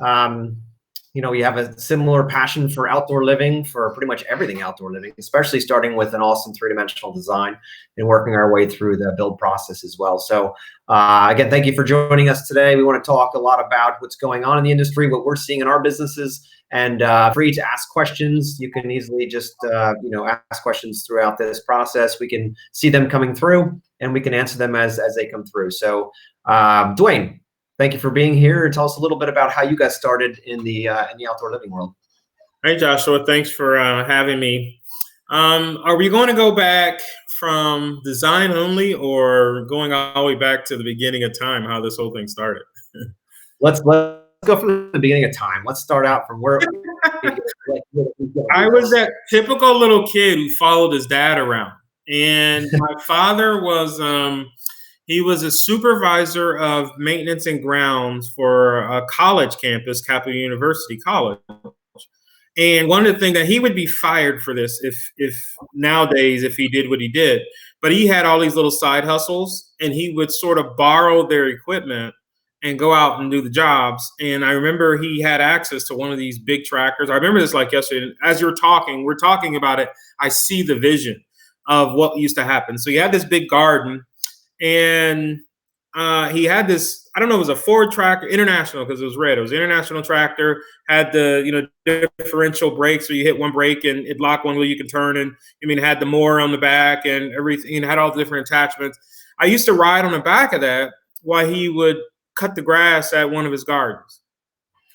We have a similar passion for outdoor living, for pretty much everything outdoor living, especially starting with an awesome three-dimensional design and working our way through the build process as well. So again, thank you for joining us today. We want to talk a lot about what's going on in the industry, what we're seeing in our businesses, and free to ask questions. You can easily just ask questions throughout this process. We can see them coming through, and we can answer them as they come through. So Duane, thank you for being here. Tell us a little bit about how you got started in the outdoor living world. Hey, Joshua. Thanks for having me. Are we going to go back from design only, or going all the way back to the beginning of time, how this whole thing started? Let's go from the beginning of time. Let's start out from where I was that typical little kid who followed his dad around, and my father was he was a supervisor of maintenance and grounds for a college campus, Capital University College. And one of the things that he would be fired for this if nowadays, if he did what he did, but he had all these little side hustles, and he would sort of borrow their equipment and go out and do the jobs. And I remember he had access to one of these big tractors. I remember this like yesterday. As we're talking about it, I see the vision of what used to happen. So he had this big garden, and he had this, I don't know, it was a Ford tractor, International, because it was red. It was an International tractor, had the differential brakes, so you hit one brake and it locked one wheel you can turn, and had the mower on the back and everything, had all the different attachments. I used to ride on the back of that while he would cut the grass at one of his gardens.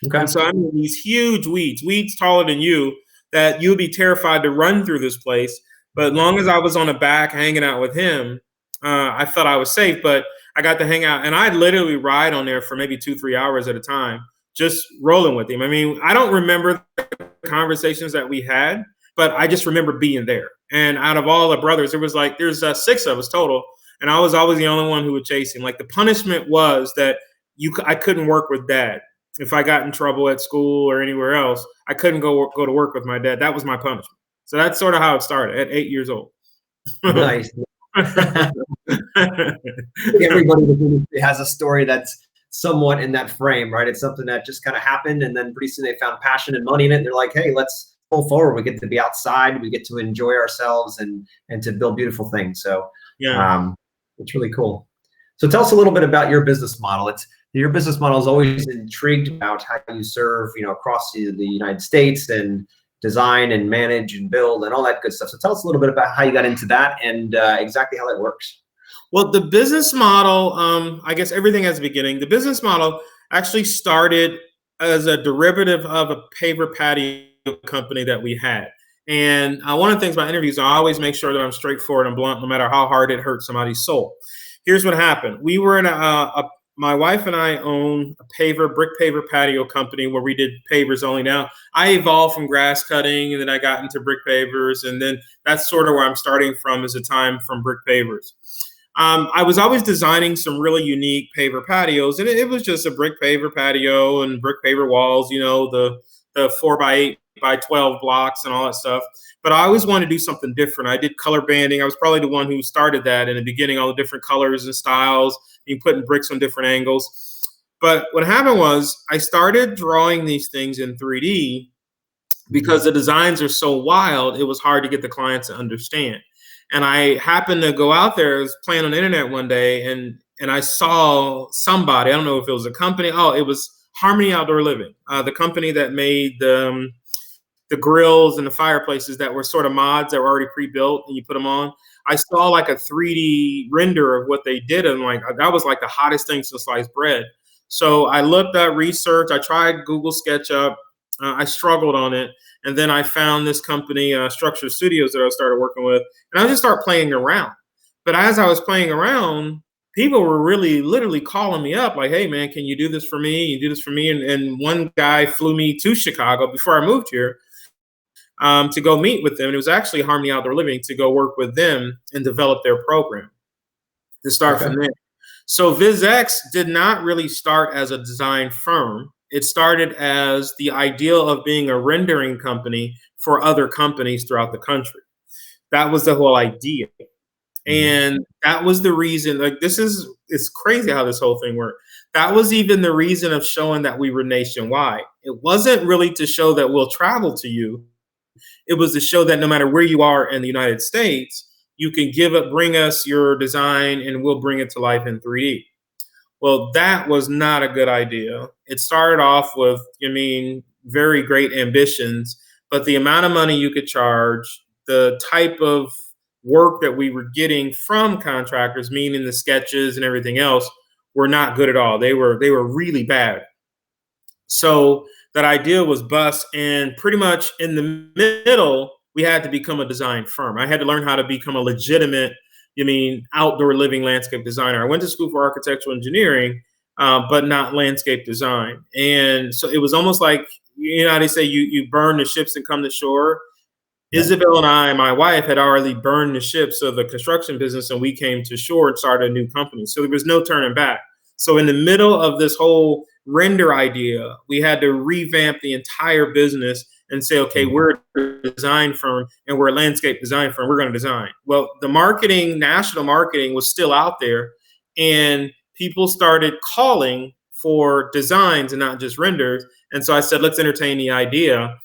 Okay. And so these huge weeds taller than you, that you'd be terrified to run through this place. But as long as I was on the back hanging out with him, I felt I was safe. But I got to hang out, and I'd literally ride on there for maybe 2-3 hours at a time, just rolling with him. I don't remember the conversations that we had, but I just remember being there. And out of all the brothers, there's 6 of us total, and I was always the only one who would chase him. Like, the punishment was that I couldn't work with dad. If I got in trouble at school or anywhere else, I couldn't go to work with my dad. That was my punishment. So that's sort of how it started at 8 years old. Nice. Everybody has a story that's somewhat in that frame, right? It's something that just kind of happened, and then pretty soon they found passion and money in it, and they're like, hey, let's pull forward. We get to be outside, we get to enjoy ourselves, and to build beautiful things. So yeah, it's really cool. So tell us a little bit about your business model. Your business model is always intrigued about how you serve, across the United States, and design and manage and build and all that good stuff. So tell us a little bit about how you got into that, and exactly how that works. Well, the business model, I guess everything has a beginning. The business model actually started as a derivative of a paver patio company that we had. And one of the things about interviews, I always make sure that I'm straightforward and blunt, no matter how hard it hurts somebody's soul. Here's what happened. We were in my wife and I own a brick paver patio company where we did pavers only. Now, I evolved from grass cutting, and then I got into brick pavers, and then that's sort of where I'm starting from, is a time from brick pavers. I was always designing some really unique paver patios, and it was just a brick paver patio and brick paver walls, the 4x8 by 12 blocks and all that stuff. But I always wanted to do something different. I did color banding. I was probably the one who started that in the beginning, all the different colors and styles, and putting bricks on different angles. But what happened was I started drawing these things in 3D because the designs are so wild, it was hard to get the clients to understand. And I happened to go out there, I was playing on the internet one day, and I saw somebody, I don't know if it was a company. Oh, it was Harmony Outdoor Living, the company that made the grills and the fireplaces that were sort of mods that were already pre-built, and you put them on. I saw like a 3D render of what they did, and like that was like the hottest thing since sliced bread. So I looked at research. I tried Google SketchUp. I struggled on it, and then I found this company, Structure Studios, that I started working with, and I just started playing around. But as I was playing around, people were really literally calling me up like, hey, man, can you do this for me? You do this for me. And one guy flew me to Chicago before I moved here to go meet with them. And it was actually Harmony Outdoor Living, to go work with them and develop their program, to start from there. So Viz X did not really start as a design firm. It started as the ideal of being a rendering company for other companies throughout the country. That was the whole idea. And that was the reason, like, it's crazy how this whole thing worked. that was even the reason of showing that we were nationwide. It wasn't really to show that we'll travel to you. It was to show that no matter where you are in the United States, you can bring us your design and we'll bring it to life in 3D. Well, that was not a good idea. It started off with, very great ambitions, but the amount of money you could charge, the type of work that we were getting from contractors, meaning the sketches and everything else, were not good at all. They were really bad. So that idea was bust, and pretty much in the middle, we had to become a design firm. I had to learn how to become a legitimate, outdoor living landscape designer. I went to school for architectural engineering, but not landscape design. And so it was almost like, how they say you burn the ships and come to shore. Isabel and I, my wife, had already burned the ships of the construction business, and we came to shore and started a new company. So there was no turning back. So in the middle of this whole render idea, we had to revamp the entire business and say, okay, we're a design firm and we're a landscape design firm. We're going to design. Well, the national marketing was still out there, and people started calling for designs and not just renders. And so I said, let's entertain the idea.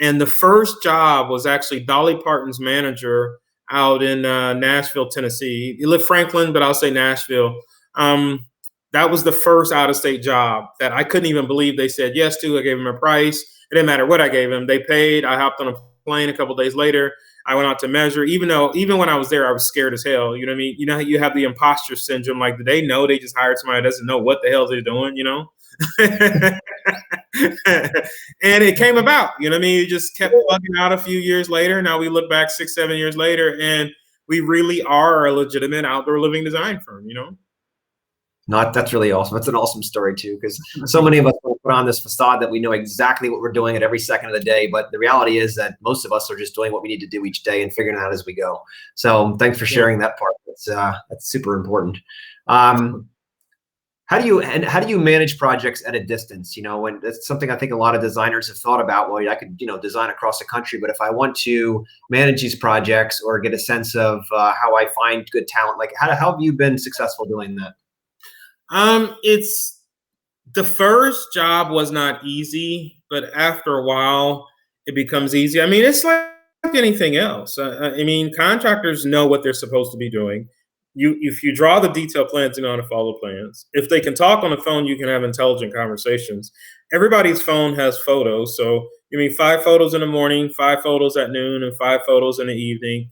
And the first job was actually Dolly Parton's manager out in Nashville, Tennessee. He lived Franklin, but I'll say Nashville. That was the first out-of-state job that I couldn't even believe they said yes to. I gave them a price. It didn't matter what I gave them. They paid. I hopped on a plane a couple of days later. I went out to measure, even when I was there, I was scared as hell. You know what I mean? You know how you have the imposter syndrome. Like, did they know they just hired somebody that doesn't know what the hell they're doing, And it came about, it just kept plugging out a few years later. Now we look back 6-7 years later, and we really are a legitimate outdoor living design firm, No, that's really awesome. That's an awesome story too, because so many of us put on this facade that we know exactly what we're doing at every second of the day. But the reality is that most of us are just doing what we need to do each day and figuring it out as we go. So thanks for sharing that part. That's super important. How do you manage projects at a distance? When that's something I think a lot of designers have thought about. Well, I could, design across the country, but if I want to manage these projects or get a sense of how I find good talent, like how have you been successful doing that? It's the first job was not easy, but after a while it becomes easy. It's like anything else. Contractors know what they're supposed to be doing. If you draw the detailed plans, you know how to follow plans. If they can talk on the phone, you can have intelligent conversations. Everybody's phone has photos. So 5 photos in the morning, 5 photos at noon, and 5 photos in the evening.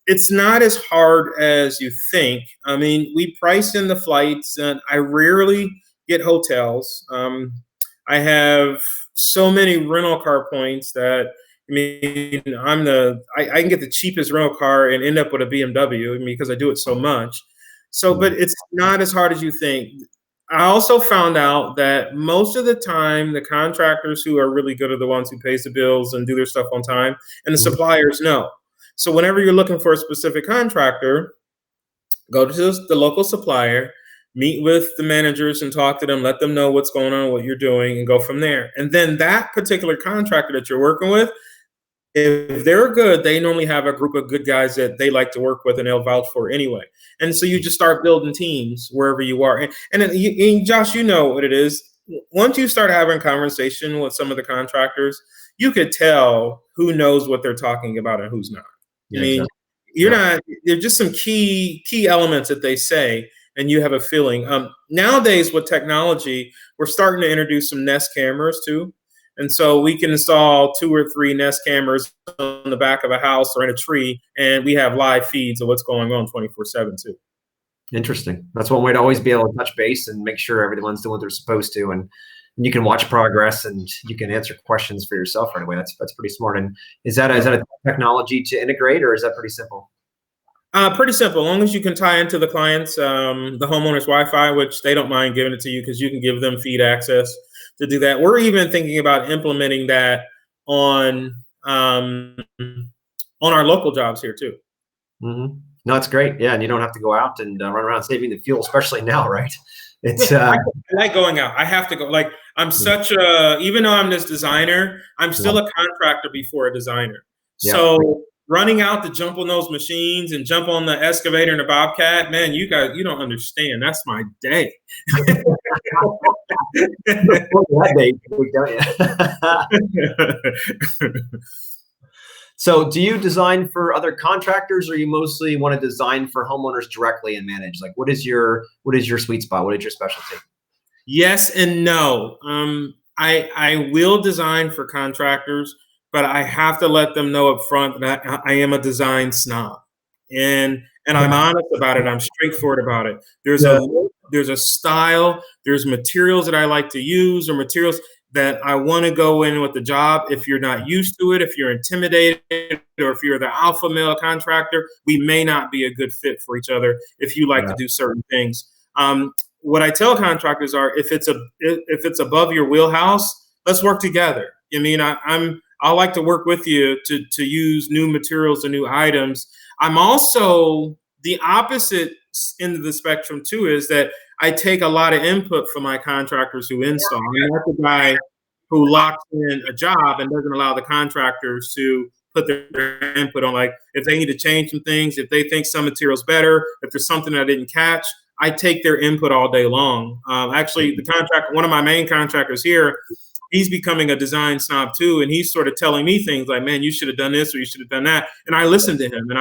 It's not as hard as you think. We price in the flights, and I rarely get hotels. I have so many rental car points that I can get the cheapest rental car and end up with a BMW because I do it so much. But it's not as hard as you think. I also found out that most of the time, the contractors who are really good are the ones who pays the bills and do their stuff on time, and the suppliers know. So whenever you're looking for a specific contractor, go to the local supplier, meet with the managers and talk to them, let them know what's going on, what you're doing, and go from there. And then that particular contractor that you're working with, if they're good, they normally have a group of good guys that they like to work with and they'll vouch for anyway. And so you just start building teams wherever you are. And Josh, you know what it is. Once you start having conversation with some of the contractors, you could tell who knows what they're talking about and who's not. Exactly. There's just some key elements that they say, and you have a feeling. Nowadays with technology, we're starting to introduce some Nest cameras too. And so we can install 2 or 3 Nest cameras on the back of a house or in a tree, and we have live feeds of what's going on 24/7 too. Interesting. That's one way to always be able to touch base and make sure everyone's doing what they're supposed to, and you can watch progress and you can answer questions for yourself right away. That's pretty smart. And is that a technology to integrate, or is that pretty simple? Pretty simple. As long as you can tie into the clients, the homeowner's Wi-Fi, which they don't mind giving it to you because you can give them feed access to do that. We're even thinking about implementing that on our local jobs here too. Mm-hmm. No, it's great. Yeah, and you don't have to go out and run around saving the fuel, especially now, right? It's I like going out. I have to go. Like I'm such a, even though I'm this designer, I'm still a contractor before a designer. So running out to jump on those machines and jump on the excavator and the Bobcat, man, you don't understand. That's my day. So do you design for other contractors, or you mostly want to design for homeowners directly and manage? Like, what is your sweet spot? What is your specialty? Yes and no. I will design for contractors, but I have to let them know up front that I am a design snob, and I'm honest about it. I'm straightforward about it. There's a style, there's materials that I like to use, or materials that I want to go in with the job. If you're not used to it, if you're intimidated, or if you're the alpha male contractor, we may not be a good fit for each other if you like to do certain things. What I tell contractors are, if it's above your wheelhouse, let's work together. I mean, I like to work with you to use new materials and new items. I'm also the opposite end of the spectrum too, is that I take a lot of input from my contractors who install. I'm not the guy who locks in a job and doesn't allow the contractors to put their input on, like, if they need to change some things, if they think some material's better, if there's something I didn't catch, I take their input all day long. Actually, one of my main contractors here, he's becoming a design snob too, and he's sort of telling me things like, "Man, you should have done this or you should have done that," and I listen to him, and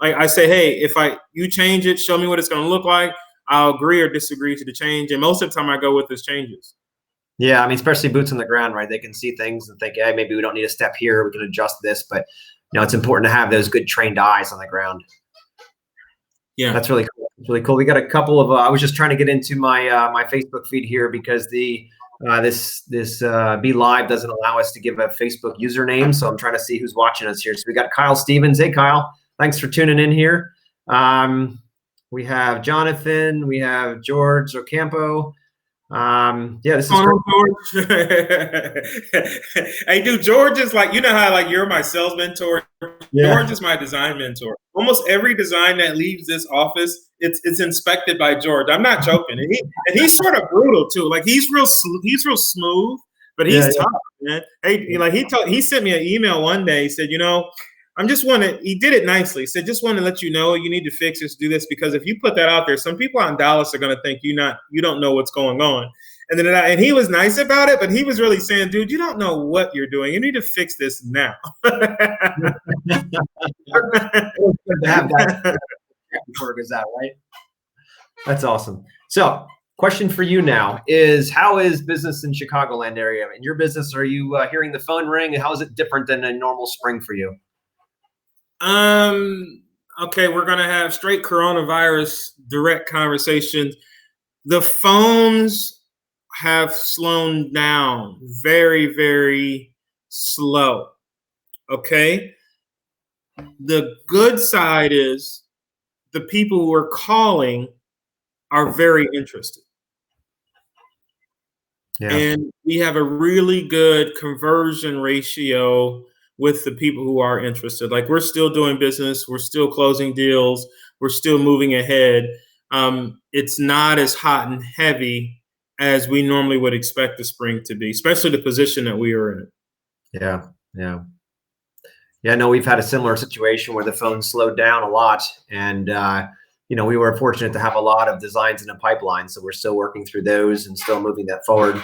I say, "Hey, if you change it, show me what it's going to look like. I'll agree or disagree to the change," and most of the time I go with his changes. Yeah, I mean, especially boots on the ground, right? They can see things and think, "Hey, maybe we don't need a step here. We can adjust this," but it's important to have those good trained eyes on the ground. Yeah, that's really cool. It's really cool. We got a couple of. I was just trying to get into my my Facebook feed here because this Be Live doesn't allow us to give a Facebook username, so I'm trying to see who's watching us here. So we got Kyle Stevens. Hey, Kyle, thanks for tuning in here. We have Jonathan. We have George Ocampo. Yeah, this is George. Hey, dude, George is like, how you're my sales mentor. Yeah. George is my design mentor. Almost every design that leaves this office, it's inspected by George. I'm not joking, and he's sort of brutal too. Like, he's real smooth, but he's tough, man. Hey, he sent me an email one day. He said, he did it nicely. He said, just want to let you know you need to fix this, do this, because if you put that out there, some people out in Dallas are going to think you don't know what's going on. And then and he was nice about it, but he was really saying, dude, you don't know what you're doing. You need to fix this now. Before it goes out, right? That's awesome. So, question for you now is, how is business in Chicagoland area? In your business, are you hearing the phone ring? How is it different than a normal spring for you? Okay, we're gonna have straight coronavirus direct conversations. The phones have slowed down very, very slow. Okay. The good side is the people who are calling are very interested. Yeah. And we have a really good conversion ratio with the people who are interested. Like, we're still doing business, we're still closing deals, we're still moving ahead. It's not as hot and heavy as we normally would expect the spring to be, especially the position that we are in. Yeah. No, we've had a similar situation where the phone slowed down a lot, and we were fortunate to have a lot of designs in the pipeline, so we're still working through those and still moving that forward.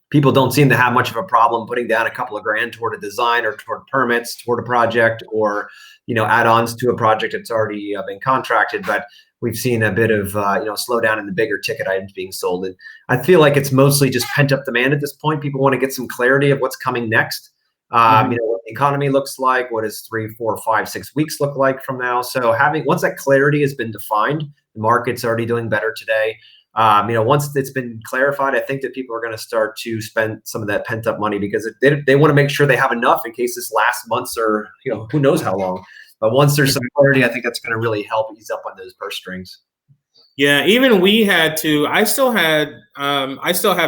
People don't seem to have much of a problem putting down a couple of grand toward a design or toward permits, toward a project, or add-ons to a project that's already been contracted. But we've seen a bit of slowdown in the bigger ticket items being sold, and I feel like it's mostly just pent-up demand at this point. People want to get some clarity of what's coming next. What the economy looks like, what does 3, 4, 5, 6 weeks look like from now. So once that clarity has been defined, the market's already doing better today. Once it's been clarified, I think that people are going to start to spend some of that pent up money, because they want to make sure they have enough in case this lasts months or who knows how long. But once there's some clarity, I think that's going to really help ease up on those purse strings. Yeah, even we had to. I still have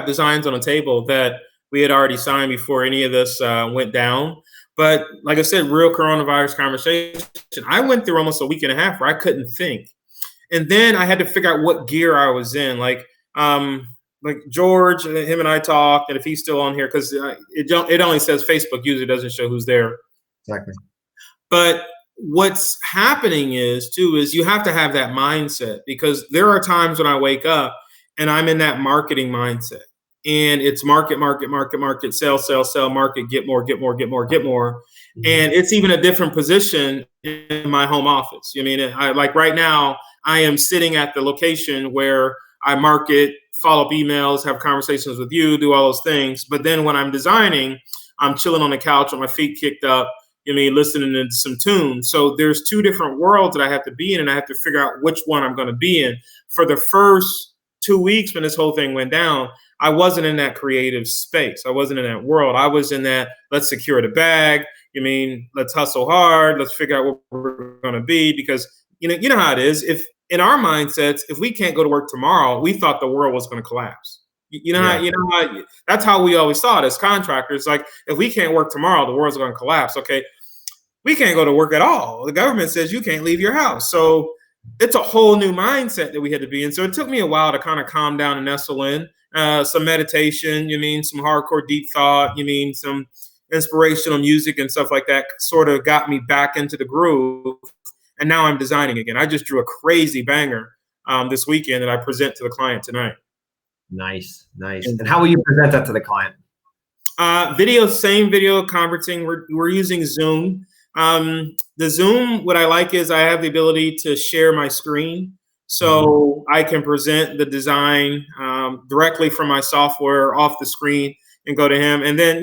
designs on the table that we had already signed before any of this went down. But like I said, real coronavirus conversation, I went through almost a week and a half where I couldn't think. And then I had to figure out what gear I was in. Like George, him and I talked, and if he's still on here, because it only says Facebook user, doesn't show who's there. Exactly. But what's happening is you have to have that mindset, because there are times when I wake up and I'm in that marketing mindset, and it's market, sell, sell, sell, market, get more, get more, get more, get more. And it's even a different position in my home office. I mean, I like right now, I am sitting at the location where I market, follow up emails, have conversations with you, do all those things. But then when I'm designing, I'm chilling on the couch with my feet kicked up, listening to some tunes. So there's two different worlds that I have to be in, and I have to figure out which one I'm going to be in. For the first 2 weeks when this whole thing went down, I wasn't in that creative space. I wasn't in that world. I was in that, let's secure the bag. Let's hustle hard. Let's figure out what we're going to be, because you know how it is. If in our mindsets, if we can't go to work tomorrow, we thought the world was going to collapse. How that's how we always thought as contractors. Like, if we can't work tomorrow, the world's going to collapse. Okay, we can't go to work at all. The government says you can't leave your house. So it's a whole new mindset that we had to be in. So it took me a while to kind of calm down and nestle in. Some meditation, some hardcore deep thought, some inspirational music and stuff like that sort of got me back into the groove. And now I'm designing again. I just drew a crazy banger this weekend that I present to the client tonight. Nice. And how will you present that to the client? Same video conferencing. We're using Zoom. The Zoom, what I like is I have the ability to share my screen, so I can present the design directly from my software off the screen and go to him. And then,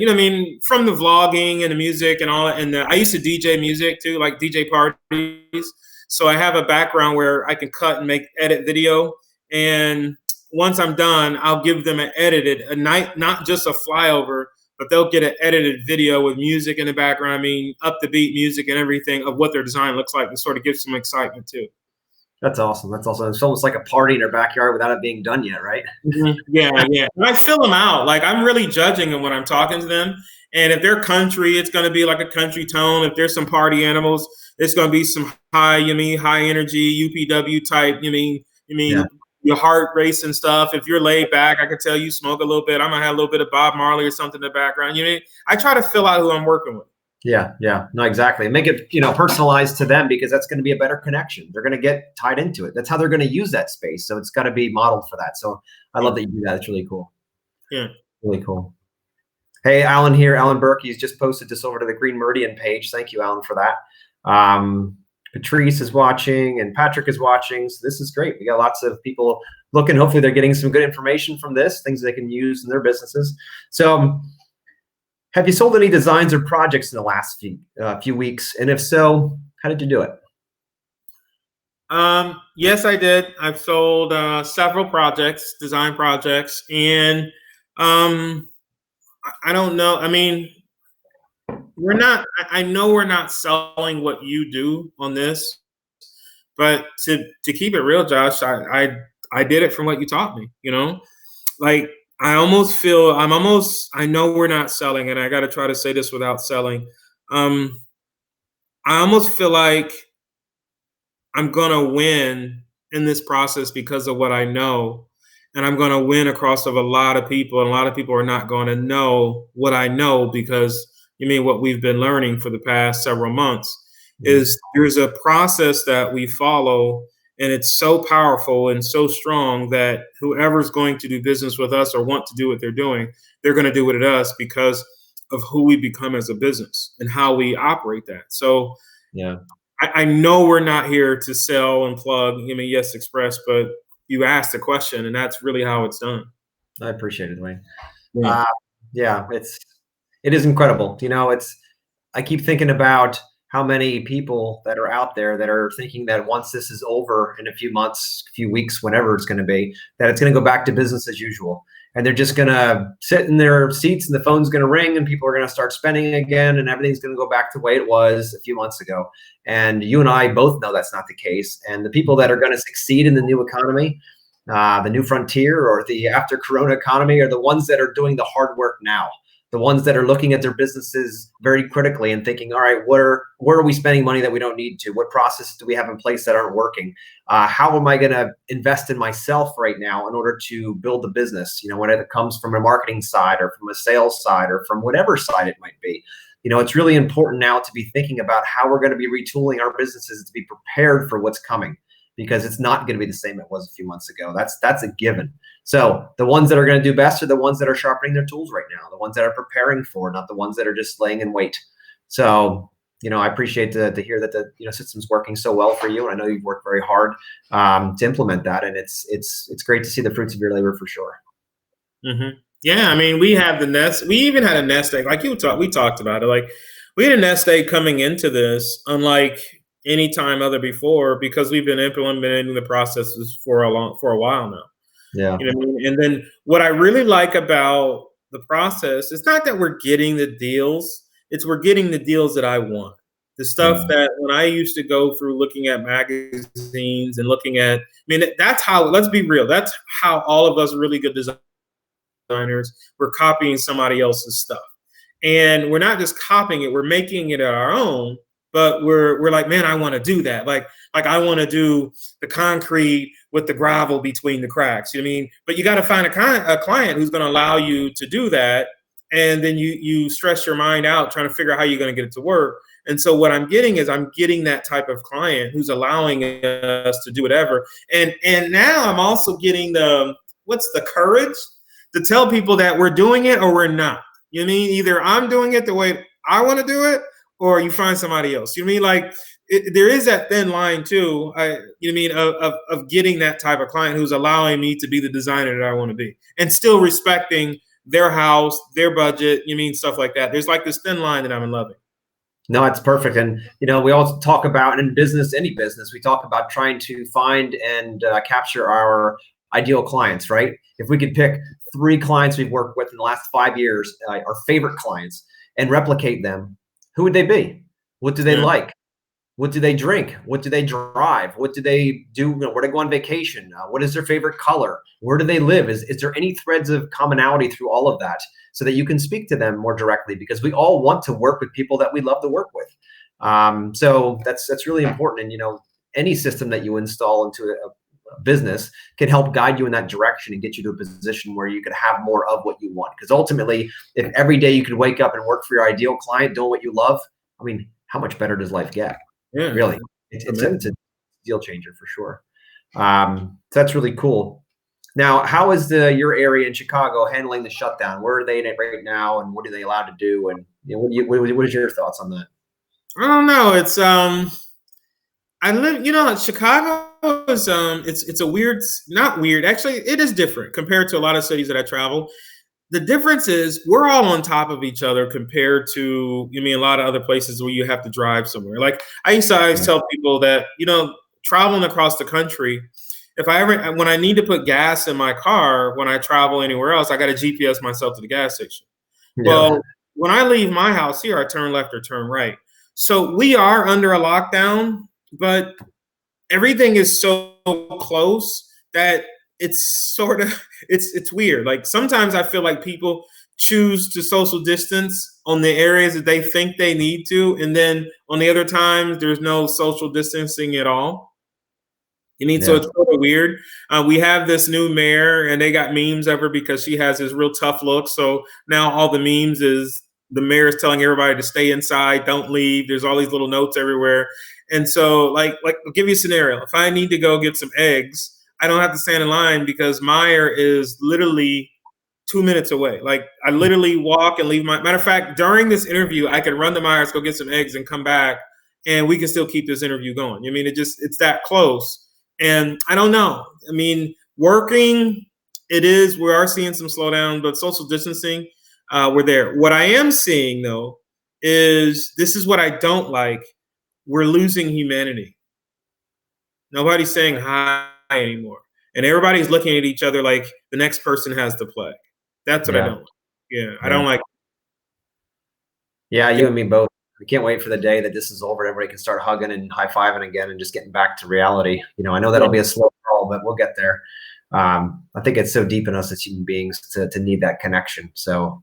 from the vlogging and the music and all that. And I used to DJ music too, like DJ parties. So I have a background where I can cut and edit video. And once I'm done, I'll give them not just a flyover, but they'll get an edited video with music in the background. Up the beat music and everything of what their design looks like, to sort of give some excitement too. That's awesome. It's almost like a party in their backyard without it being done yet, right? Yeah. And I fill them out. Like, I'm really judging them when I'm talking to them. And if they're country, it's going to be like a country tone. If there's some party animals, it's going to be some high energy, UPW type, your heart racing stuff. If you're laid back, I could tell you smoke a little bit. I might have a little bit of Bob Marley or something in the background. I try to fill out who I'm working with. Yeah. No, exactly. Make it, personalized to them, because that's going to be a better connection. They're going to get tied into it. That's how they're going to use that space. So it's got to be modeled for that. So I love that you do that. It's really cool. Yeah. Really cool. Hey, Alan here. Alan Burke. He's just posted this over to the Green Meridian page. Thank you, Alan, for that. Patrice is watching and Patrick is watching. So this is great. We got lots of people looking. Hopefully they're getting some good information from this, things they can use in their businesses. So have you sold any designs or projects in the last few weeks? And if so, how did you do it? Yes, I did. I've sold several projects, design projects, and I don't know. I know we're not selling what you do on this, but to keep it real, Josh, I did it from what you taught me, like, I know we're not selling, and I got to try to say this without selling. I almost feel like I'm going to win in this process because of what I know. And I'm going to win across of a lot of people. And a lot of people are not going to know what I know, because what we've been learning for the past several months is there's a process that we follow. And it's so powerful and so strong that whoever's going to do business with us or want to do what they're doing, they're going to do it at us because of who we become as a business and how we operate that. So yeah, I know we're not here to sell and plug, Yes Express, but you asked a question, and that's really how it's done. I appreciate it, Duane. Yeah. It is incredible. I keep thinking about how many people that are out there that are thinking that once this is over in a few months, a few weeks, whenever it's going to be, that it's going to go back to business as usual. And they're just going to sit in their seats and the phone's going to ring and people are going to start spending again and everything's going to go back to the way it was a few months ago. And you and I both know that's not the case. And the people that are going to succeed in the new economy, the new frontier or the after Corona economy, are the ones that are doing the hard work now. The ones that are looking at their businesses very critically and thinking, all right, where are we spending money that we don't need to? What processes do we have in place that aren't working? How am I going to invest in myself right now in order to build the business? When it comes from a marketing side or from a sales side or from whatever side it might be. it's really important now to be thinking about how we're going to be retooling our businesses to be prepared for what's coming, because it's not going to be the same it was a few months ago. That's a given. So the ones that are going to do best are the ones that are sharpening their tools right now, the ones that are preparing for, not the ones that are just laying in wait. So, I appreciate to hear that the system's working so well for you, and I know you've worked very hard to implement that, and it's great to see the fruits of your labor for sure. Mm-hmm. Yeah, I mean, we have the nest. We even had a nest egg, like we talked about it. Like, we had a nest egg coming into this, unlike any time other before, because we've been implementing the processes for a while now. Yeah. You know what I mean? And then what I really like about the process is not that we're getting the deals, it's we're getting the deals that I want. The stuff that when I used to go through looking at magazines and looking at, that's how, let's be real, that's how all of us really good designers, we're copying somebody else's stuff. And we're not just copying it, we're making it our own, but we're like, man, I want to do that. Like I want to do the concrete with the gravel between the cracks. You know what I mean? But you got to find a client who's going to allow you to do that. And then you stress your mind out trying to figure out how you're going to get it to work. And so what I'm getting is I'm getting that type of client who's allowing us to do whatever. And now I'm also getting the courage to tell people that we're doing it or we're not. You know what I mean? Either I'm doing it the way I want to do it, or you find somebody else. You know what I mean? Like, there is that thin line too. Of getting that type of client who's allowing me to be the designer that I want to be, and still respecting their house, their budget. You mean stuff like that? There's like this thin line that I'm loving. No, it's perfect. And, we all talk about in business, any business, we talk about trying to find and capture our ideal clients, right? If we could pick 3 clients we've worked with in the last 5 years, our favorite clients, and replicate them, who would they be? What do they like? What do they drink? What do they drive? What do they do? Where do they go on vacation? What is their favorite color? Where do they live? Is there any threads of commonality through all of that, so that you can speak to them more directly? Because we all want to work with people that we love to work with. So that's really important. And, any system that you install into a business can help guide you in that direction and get you to a position where you could have more of what you want. Because ultimately, if every day you could wake up and work for your ideal client doing what you love, how much better does life get? Yeah, really. It's a deal changer for sure. So that's really cool. Now, how is your area in Chicago handling the shutdown? Where are they right now, and what are they allowed to do? And what is your thoughts on that? I don't know. It's I live, Chicago is it's a weird, not weird, actually it is different compared to a lot of cities that I travel. The difference is we're all on top of each other compared to, a lot of other places where you have to drive somewhere. Like, I used to always tell people that, traveling across the country, when I need to put gas in my car, when I travel anywhere else, I got to GPS myself to the gas station. Yeah. Well, when I leave my house here, I turn left or turn right. So we are under a lockdown, but everything is so close that it's sort of, it's weird. Like, sometimes I feel like people choose to social distance on the areas that they think they need to. And then on the other times, there's no social distancing at all. So it's sort of weird. We have this new mayor, and they got memes of her because she has this real tough look. So now all the memes is the mayor is telling everybody to stay inside, don't leave. There's all these little notes everywhere. And so like I'll give you a scenario. If I need to go get some eggs, I don't have to stand in line because Meijer is literally 2 minutes away. Like, I literally walk and leave matter of fact, during this interview, I could run to Meijer's, go get some eggs and come back, and we can still keep this interview going. It's that close. And I don't know. Working, we are seeing some slowdown, but social distancing, we're there. What I am seeing though, this is what I don't like. We're losing humanity. Nobody's saying hi anymore. And everybody's looking at each other like the next person has the plague. That's what I don't like. Yeah, I don't like. Yeah, you and me both. We can't wait for the day that this is over and everybody can start hugging and high-fiving again and just getting back to reality. I know that'll be a slow crawl, but we'll get there. I think it's so deep in us as human beings to need that connection. So,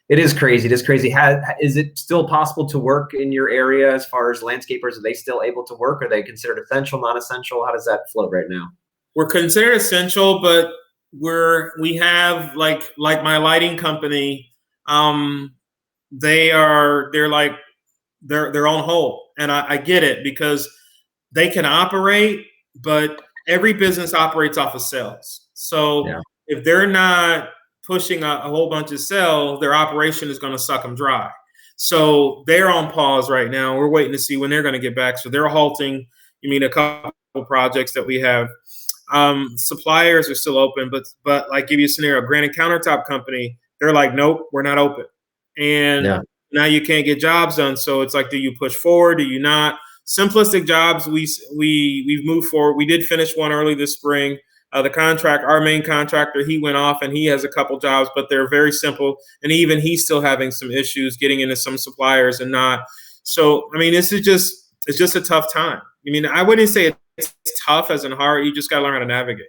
it is crazy. It is crazy. Is it still possible to work in your area as far as landscapers? Are they still able to work? Are they considered essential, non-essential? How does that float right now? We're considered essential, but we have like my lighting company. they're on hold. And I get it, because they can operate, but every business operates off of sales. So Yeah. if they're not pushing a whole bunch of sales, their operation is going to suck them dry. So they're on pause right now. We're waiting to see when they're going to get back. So they're halting. A couple projects that we have. Suppliers are still open, but like, give you a scenario, Granite Countertop Company, they're like, nope, we're not open. And now you can't get jobs done. So it's like, do you push forward? Do you not? Simplistic jobs, we've moved forward. We did finish one early this spring. Our main contractor, he went off and he has a couple jobs, but they're very simple. And even he's still having some issues getting into some suppliers and not. So, it's just a tough time. I wouldn't say it's tough as in hard. You just got to learn how to navigate.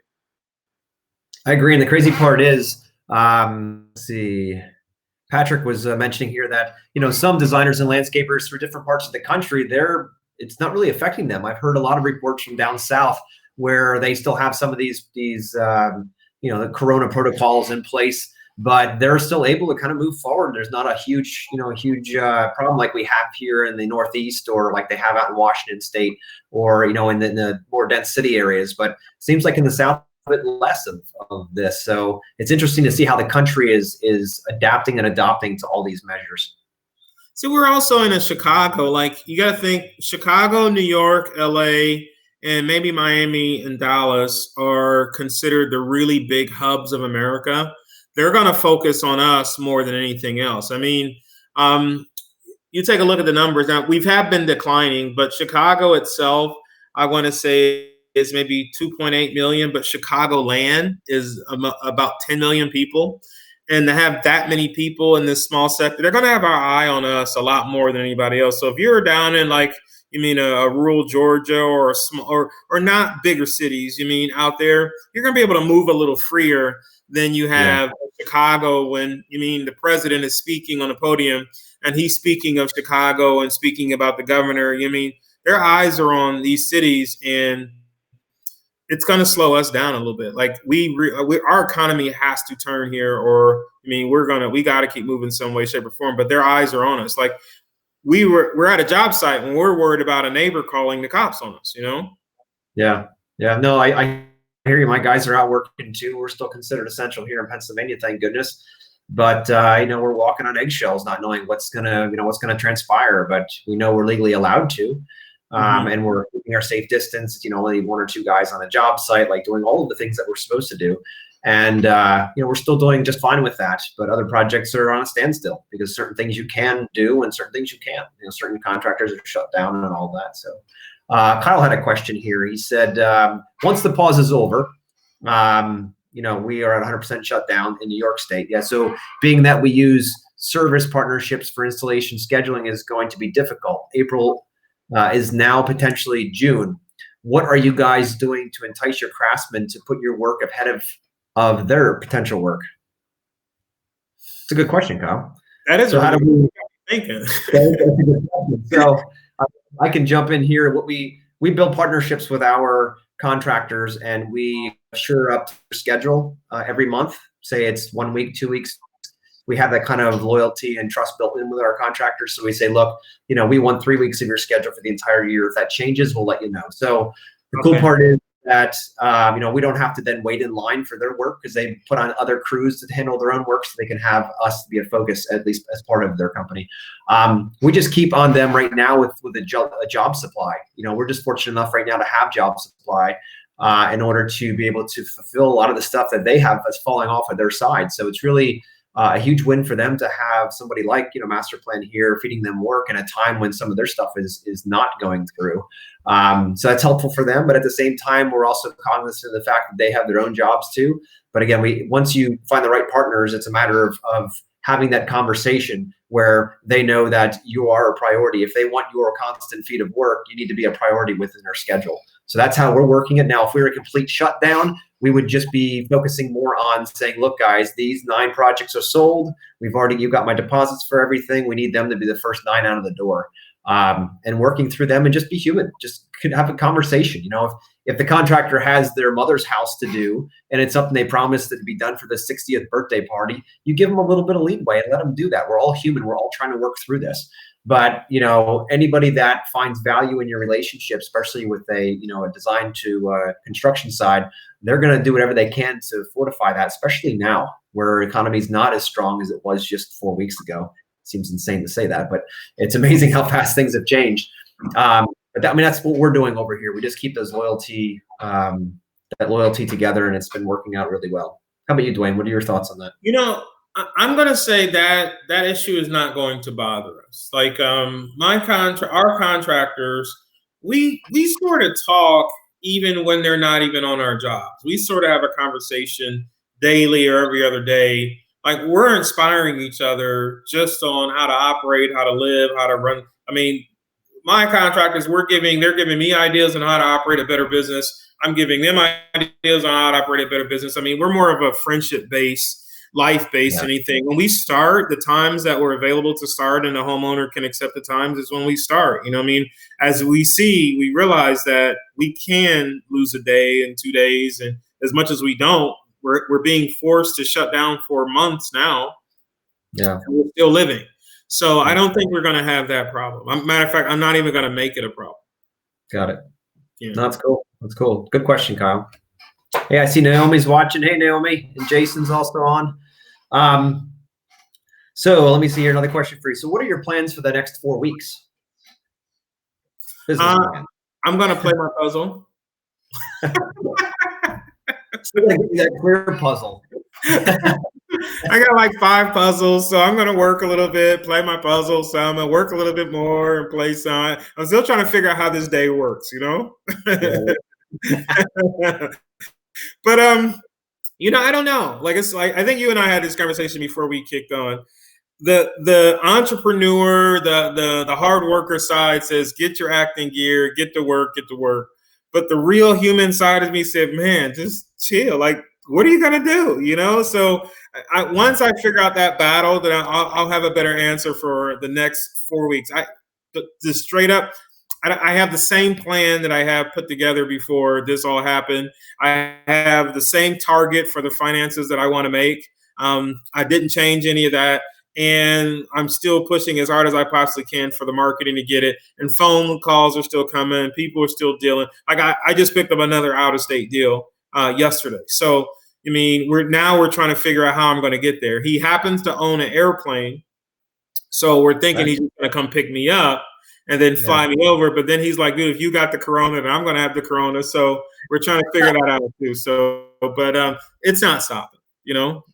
I agree. And the crazy part is, let's see, Patrick was mentioning here that, some designers and landscapers for different parts of the country, it's not really affecting them. I've heard a lot of reports from down south where they still have some of these the Corona protocols in place, but they're still able to kind of move forward. There's not a huge problem like we have here in the Northeast, or like they have out in Washington State, or, in the more dense city areas. But it seems like in the South, a bit less of this. So it's interesting to see how the country is adapting and adopting to all these measures. So we're also in Chicago. Like, you got to think Chicago, New York, LA, and maybe Miami and Dallas are considered the really big hubs of America. They're going to focus on us more than anything else. You take a look at the numbers. Now, we have been declining, but Chicago itself, I want to say, is maybe 2.8 million, but Chicagoland is about 10 million people. And to have that many people in this small sector, they're going to have our eye on us a lot more than anybody else. So if you're down in a rural Georgia or a small or not bigger cities, out there, you're going to be able to move a little freer than you have Chicago when the president is speaking on the podium and he's speaking of Chicago and speaking about the governor. Their eyes are on these cities, and it's going to slow us down a little bit. Like, our economy has to turn here, or we got to keep moving some way, shape, or form. But their eyes are on us. Like, we're at a job site when we're worried about a neighbor calling the cops on us. Yeah. No, I hear you. My guys are out working too. We're still considered essential here in Pennsylvania, thank goodness. But we're walking on eggshells, not knowing what's gonna transpire. But we know we're legally allowed to. And we're keeping our safe distance. Only one or two guys on a job site, like doing all of the things that we're supposed to do. And, we're still doing just fine with that. But other projects are on a standstill because certain things you can do and certain things you can't. Certain contractors are shut down and all that. So Kyle had a question here. He said, once the pause is over, we are at 100% shut down in New York State. Yeah. So being that we use service partnerships for installation scheduling is going to be difficult. April is now potentially June. What are you guys doing to entice your craftsmen to put your work ahead of their potential work? It's a good question, Kyle. That is. So how do we thinking? So I can jump in here. What we build partnerships with our contractors, and we assure up their schedule every month. Say it's 1 week, 2 weeks. We have that kind of loyalty and trust built in with our contractors. So we say, look, we want 3 weeks of your schedule for the entire year. If that changes, we'll let you know. So the cool part is that, we don't have to then wait in line for their work because they put on other crews to handle their own work so they can have us be a focus, at least as part of their company. We just keep on them right now with a job supply. We're just fortunate enough right now to have job supply in order to be able to fulfill a lot of the stuff that they have that's falling off of their side. So it's really a huge win for them to have somebody like, Masterplan here feeding them work in a time when some of their stuff is not going through. So that's helpful for them. But at the same time, we're also cognizant of the fact that they have their own jobs too. But again, once you find the right partners, it's a matter of having that conversation where they know that you are a priority. If they want your constant feed of work, you need to be a priority within their schedule. So that's how we're working it now. If we were a complete shutdown, we would just be focusing more on saying, look, guys, these 9 projects are sold. You got my deposits for everything. We need them to be the first 9 out of the door. And working through them and just be human, just could have a conversation. if the contractor has their mother's house to do and it's something they promised to be done for the 60th birthday party, you give them a little bit of leeway and let them do that. We're all human. We're all trying to work through this. But, you know, anybody that finds value in your relationship, especially with a design to construction side, they're going to do whatever they can to fortify that, especially now where economy is not as strong as it was just 4 weeks ago. Seems insane to say that, but it's amazing how fast things have changed. But that's what we're doing over here. We just keep that loyalty together, and it's been working out really well. How about you, Duane? What are your thoughts on that? You know, I'm going to say that issue is not going to bother us. Like our contractors, we sort of talk even when they're not even on our jobs. We sort of have a conversation daily or every other day. Like, we're inspiring each other just on how to operate, how to live, how to run. I mean, my contractors, they're giving me ideas on how to operate a better business. I'm giving them ideas on how to operate a better business. I mean, we're more of a friendship-based, life-based anything. When we start, the times that we're available to start and the homeowner can accept the times is when we start. You know what I mean? As we realize that we can lose a day and 2 days, and as much as we don't, we're being forced to shut down for months now. Yeah. And we're still living. So I don't think we're going to have that problem. Matter of fact, I'm not even going to make it a problem. Got it. Yeah. No, that's cool. That's cool. Good question, Kyle. Hey, I see Naomi's watching. Hey, Naomi. And Jason's also on. So let me see here. Another question for you. So what are your plans for the next 4 weeks? I'm going to play my puzzle. That clear puzzle. I got like 5 puzzles, so I'm going to work a little bit, play my puzzle some, and work a little bit more and play some. I'm still trying to figure out how this day works, you know? But, I don't know. Like, it's like, I think you and I had this conversation before we kicked on. The entrepreneur, the hard worker side says, get your acting gear, get to work. But the real human side of me said, man, just chill. Like, what are you going to do? You know? So once I figure out that battle, then I'll have a better answer for the next 4 weeks. Just straight up, I have the same plan that I have put together before this all happened. I have the same target for the finances that I want to make. I didn't change any of that. And I'm still pushing as hard as I possibly can for the marketing to get it. And phone calls are still coming. People are still dealing. Like, I just picked up another out-of-state deal yesterday. So, I mean, we're trying to figure out how I'm going to get there. He happens to own an airplane. So we're thinking he's going to come pick me up and then fly me over. But then he's like, dude, if you got the corona, then I'm going to have the corona. So we're trying to figure that out too. So, but it's not stopping, you know?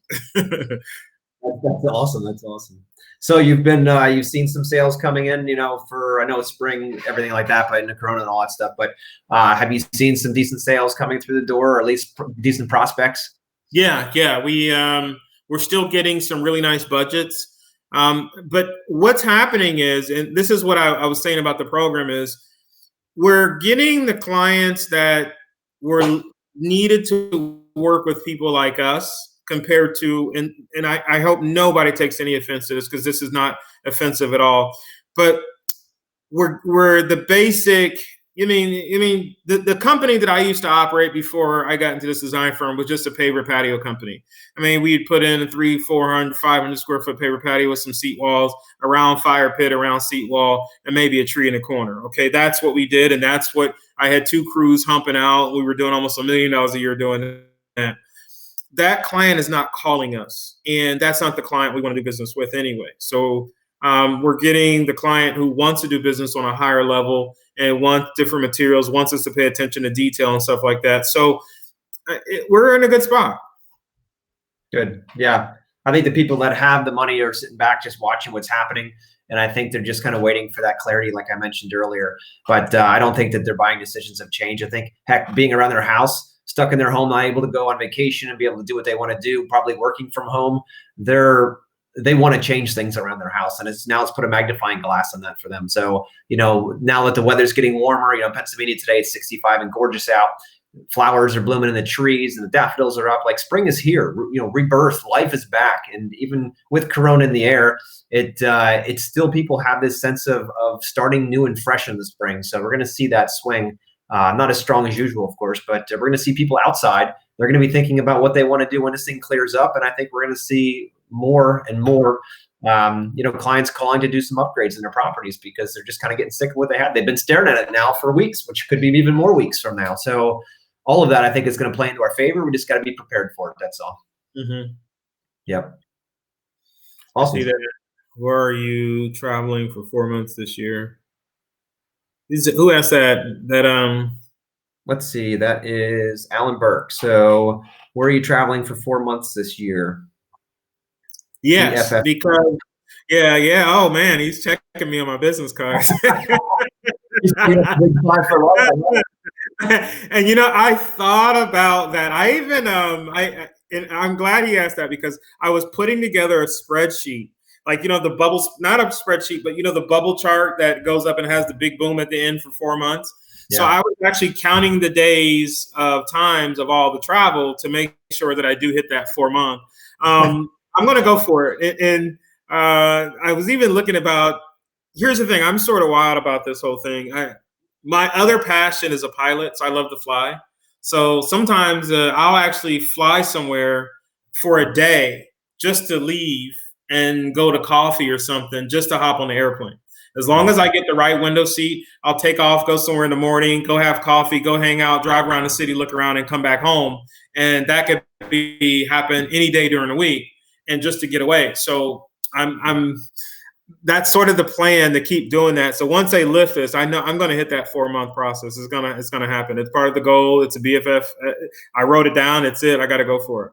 That's awesome. That's awesome. So you've seen some sales coming in, for, I know spring, everything like that, but in the corona and all that stuff, but have you seen some decent sales coming through the door, or at least decent prospects? Yeah. We're still getting some really nice budgets. But what's happening is, and this is what I was saying about the program, is we're getting the clients that were needed to work with people like us, compared to, and I hope nobody takes any offense to this, because this is not offensive at all, but we're the basic, the company that I used to operate before I got into this design firm was just a paver patio company. I mean, we'd put in a 300, 400, 500 square foot paver patio with some seat walls, around fire pit, around seat wall, and maybe a tree in the corner. Okay, that's what we did, and that's what I had 2 crews humping out. We were doing almost $1 million a year doing that. That client is not calling us, and that's not the client we want to do business with anyway. So we're getting the client who wants to do business on a higher level and wants different materials, wants us to pay attention to detail and stuff like that. So we're in a good spot. Good. Yeah. I think the people that have the money are sitting back just watching what's happening. And I think they're just kind of waiting for that clarity, like I mentioned earlier. But I don't think that their buying decisions have changed. I think, heck, being around their house, stuck in their home, not able to go on vacation and be able to do what they want to do, probably working from home, they want to change things around their house. And it's put a magnifying glass on that for them. So, now that the weather's getting warmer, Pennsylvania today, it's 65 and gorgeous out. Flowers are blooming in the trees and the daffodils are up. Like, spring is here, rebirth, life is back. And even with corona in the air, it's still, people have this sense of starting new and fresh in the spring. So we're going to see that swing Not as strong as usual, of course, but we're going to see people outside. They're going to be thinking about what they want to do when this thing clears up. And I think we're going to see more and more, clients calling to do some upgrades in their properties because they're just kind of getting sick of what they had. They've been staring at it now for weeks, which could be even more weeks from now. So all of that, I think, is going to play into our favor. We just got to be prepared for it. That's all. Mm-hmm. Yep. Awesome. Where are you traveling for 4 months this year? Who asked that? Let's see. That is Alan Burke. So where are you traveling for 4 months this year? Yes, because yeah. Oh man, he's checking me on my business cards. And I thought about that. And I'm glad he asked that because I was putting together a spreadsheet, like the bubbles, not a spreadsheet, but the bubble chart that goes up and has the big boom at the end for 4 months. Yeah. So I was actually counting the days of times of all the travel to make sure that I do hit that 4 month. I'm going to go for it. And I was even looking about, here's the thing. I'm sort of wild about this whole thing. My other passion is a pilot, so I love to fly. So sometimes I'll actually fly somewhere for a day just to leave and go to coffee or something, just to hop on the airplane. As long as I get the right window seat, I'll take off, go somewhere in the morning, go have coffee, go hang out, drive around the city, look around, and come back home. And that could happen any day during the week, and just to get away. So that's sort of the plan, to keep doing that. So once they lift this, I know I'm going to hit that 4 month process. It's going to happen. It's part of the goal. It's a BFF. I wrote it down. It's it. I got to go for it.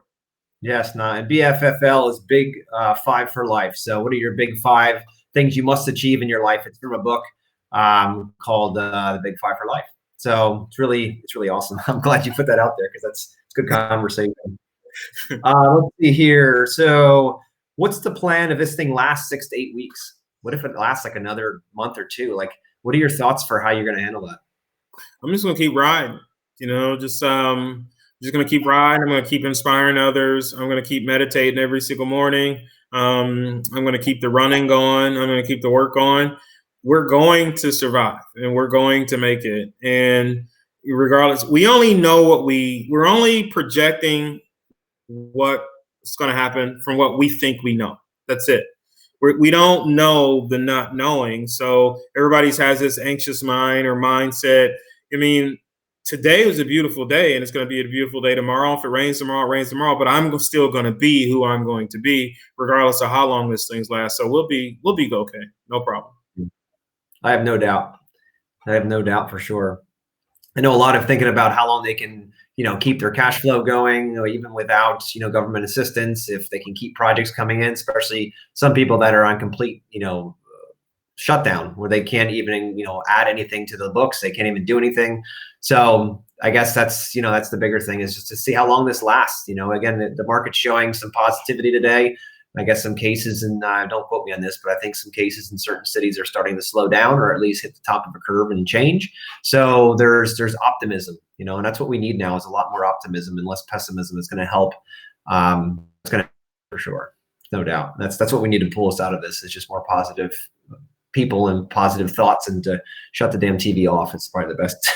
Yes. And BFFL is big 5 for life. So what are your big 5 things you must achieve in your life? It's from a book called The Big 5 for Life. So it's really awesome. I'm glad you put that out there because it's good conversation. Let's see here. So what's the plan if this thing lasts 6 to 8 weeks? What if it lasts like another month or 2? Like, what are your thoughts for how you're going to handle that? I'm just going to keep riding, just going to keep riding. I'm going to keep inspiring others. I'm going to keep meditating every single morning. I'm going to keep the running going. I'm going to keep the work going. We're going to survive and we're going to make it. And regardless, we only know we're only projecting what's going to happen from what we think we know. That's it. We don't know the not knowing. So everybody has this anxious mind or mindset. I mean, today was a beautiful day and it's going to be a beautiful day tomorrow. If it rains tomorrow, it rains tomorrow, but I'm still going to be who I'm going to be regardless of how long this thing's lasts. So we'll be okay. No problem. I have no doubt. For sure. I know a lot of thinking about how long they can, keep their cash flow going, even without, government assistance, if they can keep projects coming in, especially some people that are on complete, shutdown where they can't even, add anything to the books. They can't even do anything. So I guess that's the bigger thing, is just to see how long this lasts. Again, the market's showing some positivity today. I guess some cases, and don't quote me on this, but I think some cases in certain cities are starting to slow down or at least hit the top of a curve and change. So there's optimism, and that's what we need now, is a lot more optimism and less pessimism. It's going to help. It's going to, for sure, no doubt. That's what we need to pull us out of this, is just more positive people and positive thoughts, and to shut the damn TV off. It's probably the best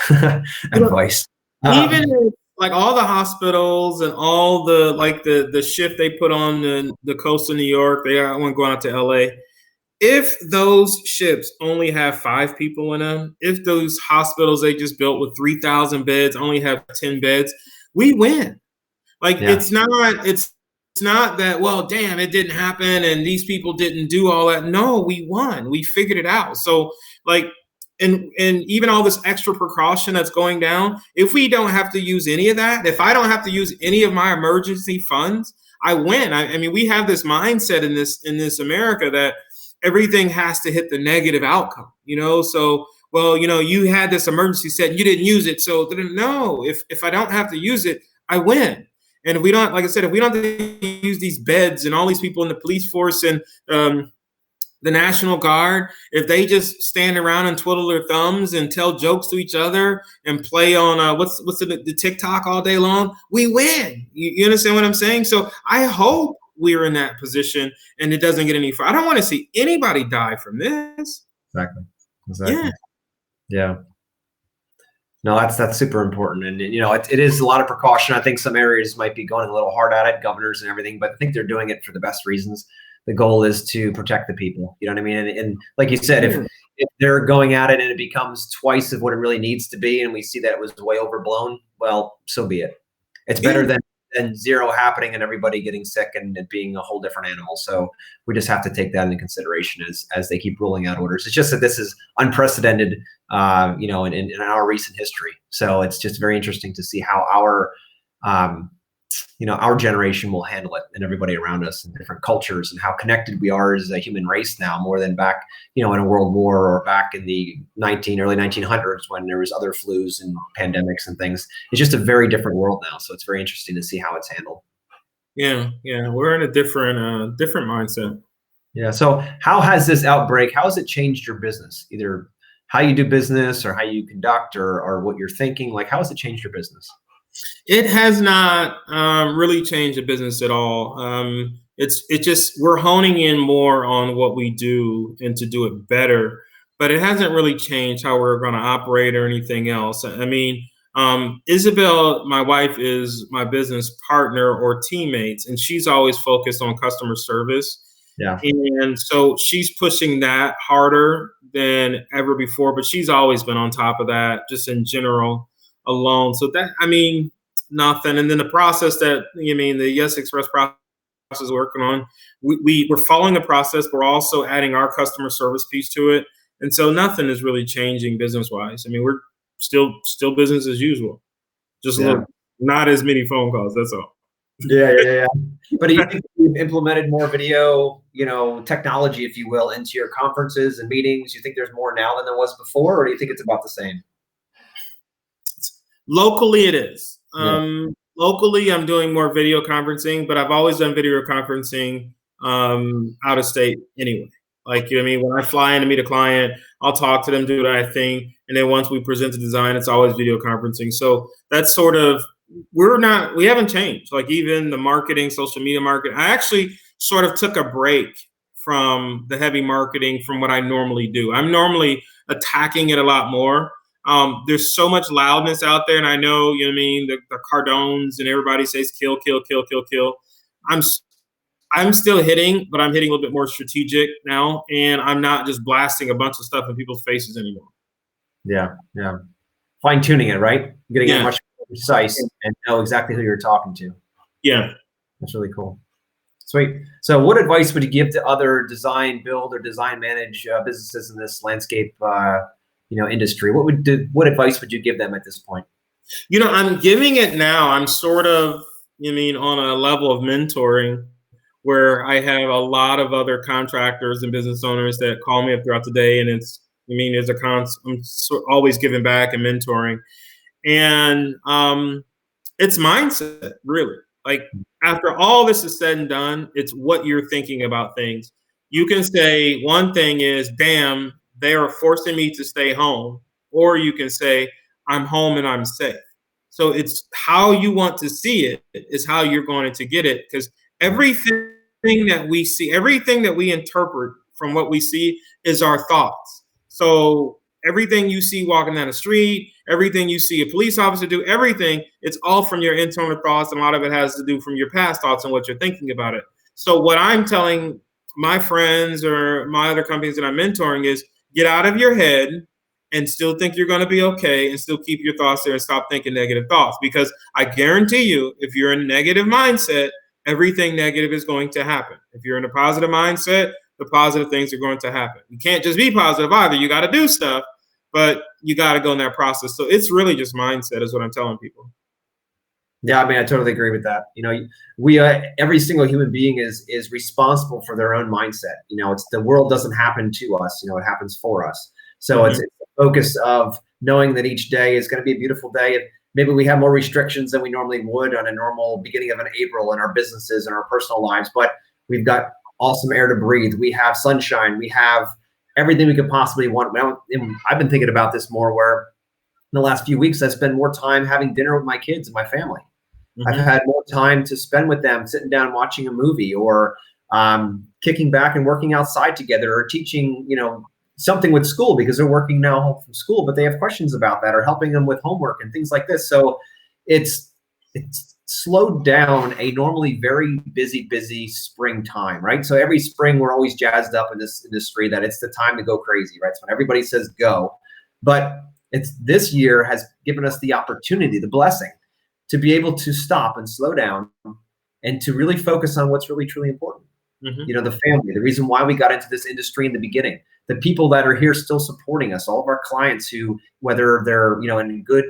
advice. Even if, like, all the hospitals and all the shift they put on the coast of New York, they want to go out to LA. If those ships only have 5 people in them, if those hospitals they just built with 3,000 beds only have 10 beds, we win. Like, yeah. It's not that, well, damn, it didn't happen and these people didn't do all that. No, we won. We figured it out. So, like, and even all this extra precaution that's going down, if we don't have to use any of that, if I don't have to use any of my emergency funds, I win. I mean, we have this mindset in this America that everything has to hit the negative outcome, So, well, you had this emergency set and you didn't use it. So no, if I don't have to use it, I win. And if we don't, like I said, if we don't have to use these beds and all these people in the police force and the National Guard, if they just stand around and twiddle their thumbs and tell jokes to each other and play on what's the TikTok all day long, we win. You understand what I'm saying? So I hope we're in that position and it doesn't get any further. I don't want to see anybody die from this. Exactly. Yeah. No, that's super important, and it is a lot of precaution. I think some areas might be going a little hard at it, governors and everything, but I think they're doing it for the best reasons. The goal is to protect the people. You know what I mean? And like you said, if they're going at it and it becomes twice of what it really needs to be, and we see that it was way overblown, well, so be it. It's better than zero happening and everybody getting sick and it being a whole different animal. So we just have to take that into consideration as they keep rolling out orders. It's just that this is unprecedented, in our recent history. So it's just very interesting to see how our generation will handle it, and everybody around us, and different cultures, and how connected we are as a human race now, more than back, in a world war or back in the early 1900s when there was other flus and pandemics and things. It's just a very different world now. So it's very interesting to see how it's handled. Yeah, we're in a different mindset. Yeah. So how has this outbreak, how has it changed your business? Either how you do business or how you conduct or what you're thinking? Like, how has it changed your business? It has not really changed the business at all. It's just we're honing in more on what we do and to do it better, but it hasn't really changed how we're going to operate or anything else. I mean, Isabel, my wife, is my business partner or teammates, and she's always focused on customer service. Yeah. And so she's pushing that harder than ever before, but she's always been on top of that just in general alone. So that, I mean, nothing. And then the process that, the Yes Express process is working on, we're following the process. We're also adding our customer service piece to it. And so nothing is really changing business wise. I mean, we're still business as usual, just not as many phone calls. That's all. Yeah. But do you think you've implemented more video, technology, if you will, into your conferences and meetings? You think there's more now than there was before, or do you think it's about the same? Locally, it is. Locally, I'm doing more video conferencing, but I've always done video conferencing out of state anyway. Like, when I fly in to meet a client, I'll talk to them, do what I think. And then once we present the design, it's always video conferencing. So that's sort of, we haven't changed. Like, even the marketing, social media marketing, I actually sort of took a break from the heavy marketing from what I normally do. I'm normally attacking it a lot more. There's so much loudness out there, and I know, the Cardones and everybody says kill. I'm still hitting, but I'm hitting a little bit more strategic now, and I'm not just blasting a bunch of stuff in people's faces anymore. Yeah. Fine tuning it, right? Getting it much more precise and know exactly who you're talking to. Yeah. That's really cool. Sweet. So what advice would you give to other design, build, or design manage businesses in this landscape industry? What advice would you give them at this point? I'm giving it now. I'm sort of, on a level of mentoring where I have a lot of other contractors and business owners that call me up throughout the day, and I'm always giving back and mentoring, and it's mindset, really. Like, after all this is said and done, it's what you're thinking about things. You can say one thing is, damn, they are forcing me to stay home. Or you can say, I'm home and I'm safe. So it's how you want to see it is how you're going to get it. Because everything that we see, everything that we interpret from what we see is our thoughts. So everything you see walking down the street, everything you see a police officer do, everything, it's all from your internal thoughts. And a lot of it has to do from your past thoughts and what you're thinking about it. So what I'm telling my friends or my other companies that I'm mentoring is, get out of your head and still think you're going to be okay, and still keep your thoughts there and stop thinking negative thoughts. Because I guarantee you, if you're in a negative mindset, everything negative is going to happen. If you're in a positive mindset, the positive things are going to happen. You can't just be positive either. You got to do stuff, but you got to go in that process. So it's really just mindset is what I'm telling people. Yeah, I totally agree with that. We every single human being is responsible for their own mindset. It's the world doesn't happen to us. It happens for us. So it's the focus of knowing that each day is going to be a beautiful day. And maybe we have more restrictions than we normally would on a normal beginning of an April in our businesses and our personal lives, but we've got awesome air to breathe. We have sunshine. We have everything we could possibly want. I've been thinking about this more, where in the last few weeks, I spend more time having dinner with my kids and my family. I've had more time to spend with them, sitting down watching a movie, or kicking back and working outside together, or teaching something with school because they're working now home from school, but they have questions about that or helping them with homework and things like this. So it's slowed down a normally very busy springtime, right? So every spring we're always jazzed up in this industry that it's the time to go crazy, right? So when everybody says go, but this year has given us the opportunity, the blessing, to be able to stop and slow down and to really focus on what's really truly important. You know, the family, the reason why we got into this industry in the beginning, the people that are here still supporting us, all of our clients who, whether they're, you know, in good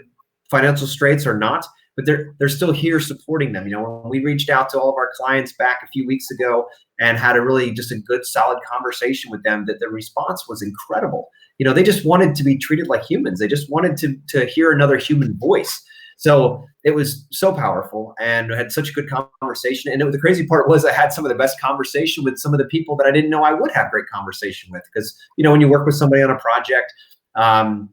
financial straits or not, but they're still here supporting them. You know, when we reached out to all of our clients back a few weeks ago and had just a good solid conversation with them, that the response was incredible. You know, they just wanted to be treated like humans. They just wanted to hear another human voice. So it was so powerful and I had such a good conversation. And the crazy part was I had some of the best conversation with some of the people that I didn't know I would have great conversation with. Because, you know, when you work with somebody on a project,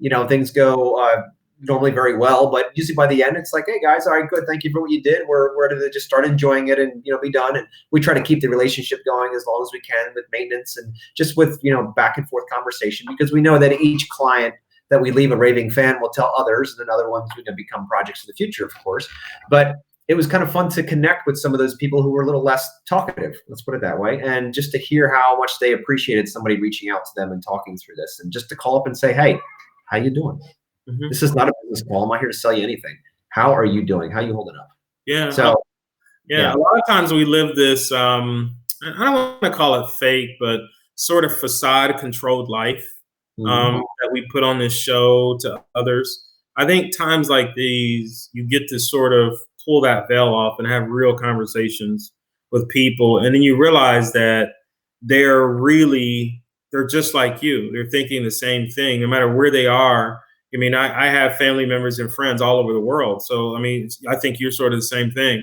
you know, things go normally very well, but usually by the end, it's like, hey guys, all right, good. Thank you for what you did. We're ready to just start enjoying it and, you know, be done. And we try to keep the relationship going as long as we can with maintenance and just with, you know, back and forth conversation, because we know that each client that we leave a raving fan will tell others, and then other ones who become projects in the future, of course. But it was kind of fun to connect with some of those people who were a little less talkative, let's put it that way, and just to hear how much they appreciated somebody reaching out to them and talking through this, and just to call up and say, hey, how you doing? This is not a business call. I'm not here to sell you anything. How are you doing? How are you holding up? Yeah. So, yeah, a lot of times we live this, I don't want to call it fake, but sort of facade controlled life. That we put on this show to others. I think times like these, you get to sort of pull that veil off and have real conversations with people. And then you realize that they're just like you. They're thinking the same thing, no matter where they are. I mean, I have family members and friends all over the world. So, I mean, I think you're sort of the same thing.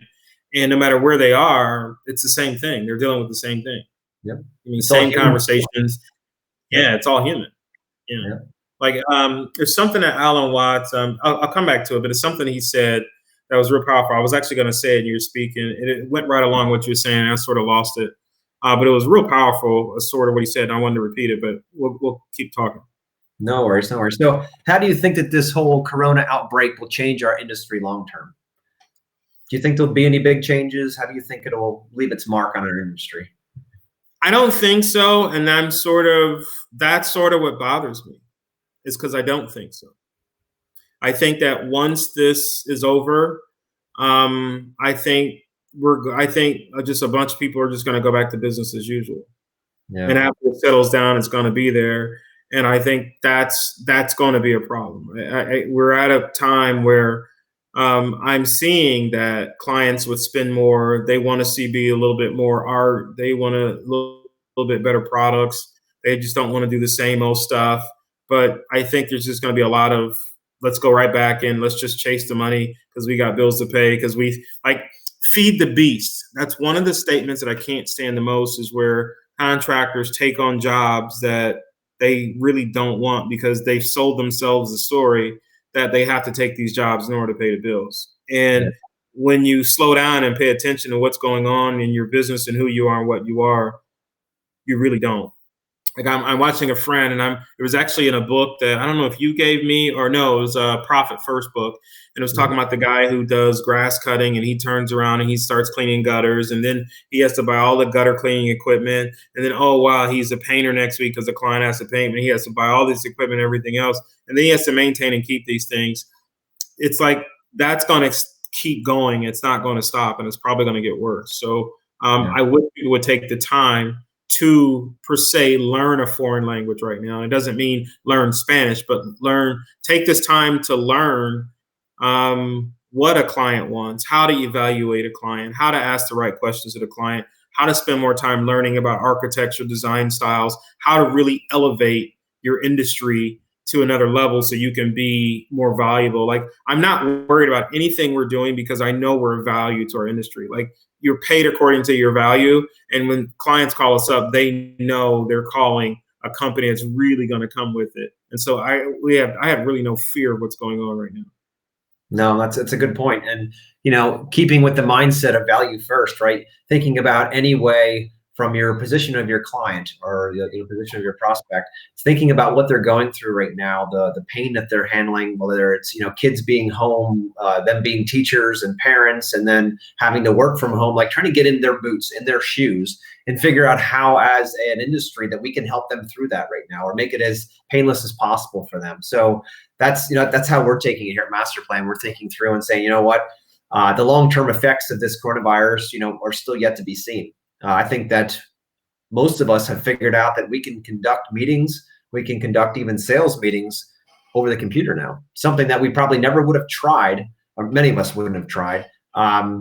And no matter where they are, it's the same thing. They're dealing with the same thing. Yep. I mean, same conversations. Yeah, it's all human. Yeah. Like there's something that Alan Watts, I'll come back to it, but it's something he said that was real powerful. I was actually going to say it and you were speaking, and it went right along what you were saying, and I sort of lost it. But it was real powerful, sort of what he said, and I wanted to repeat it, but we'll keep talking. No worries, no worries. So how do you think that this whole Corona outbreak will change our industry long term? Do you think there'll be any big changes? How do you think it'll leave its mark on our industry? I don't think so, and that's sort of what bothers me, is because I don't think so. I think that once this is over, I think just a bunch of people are just going to go back to business as usual. Yeah. And after it settles down, it's going to be there, and I think that's going to be a problem. We're at a time where I'm seeing that clients would spend more. They want to be a little bit more art. They want a little bit better products. They just don't want to do the same old stuff. But I think there's just going to be a lot of, let's go right back in. Let's just chase the money because we got bills to pay, because we feed the beast. That's one of the statements that I can't stand the most, is where contractors take on jobs that they really don't want because they've sold themselves the story that they have to take these jobs in order to pay the bills. And when you slow down and pay attention to what's going on in your business and who you are and what you are, you really don't. Like I'm watching a friend, and it was actually in a book that I don't know if you gave me or no, it was a Profit First book. And it was talking about the guy who does grass cutting, and he turns around and he starts cleaning gutters, and then he has to buy all the gutter cleaning equipment. And then, oh, wow, he's a painter next week because the client has to paint, and he has to buy all this equipment and everything else. And then he has to maintain and keep these things. It's like, that's going to keep going. It's not going to stop, and it's probably going to get worse. So I wish people would take the time to, per se, learn a foreign language right now. It doesn't mean learn Spanish, but take this time to learn what a client wants, how to evaluate a client, how to ask the right questions to the client, how to spend more time learning about architecture, design styles, how to really elevate your industry to another level so you can be more valuable. Like, I'm not worried about anything we're doing because I know we're of value to our industry. Like, you're paid according to your value. And when clients call us up, they know they're calling a company that's really going to come with it. And so I have really no fear of what's going on right now. No, that's a good point. And, keeping with the mindset of value first, right? Thinking about any way from your position of your client or the position of your prospect, thinking about what they're going through right now, the pain that they're handling, whether it's kids being home, them being teachers and parents, and then having to work from home, like trying to get in their boots, in their shoes, and figure out how, as an industry, that we can help them through that right now, or make it as painless as possible for them. So that's how we're taking it here at Masterplan. We're thinking through and saying, the long-term effects of this coronavirus, are still yet to be seen. I think that most of us have figured out that we can conduct meetings, we can conduct even sales meetings over the computer now, something that we probably never would have tried, or many of us wouldn't have tried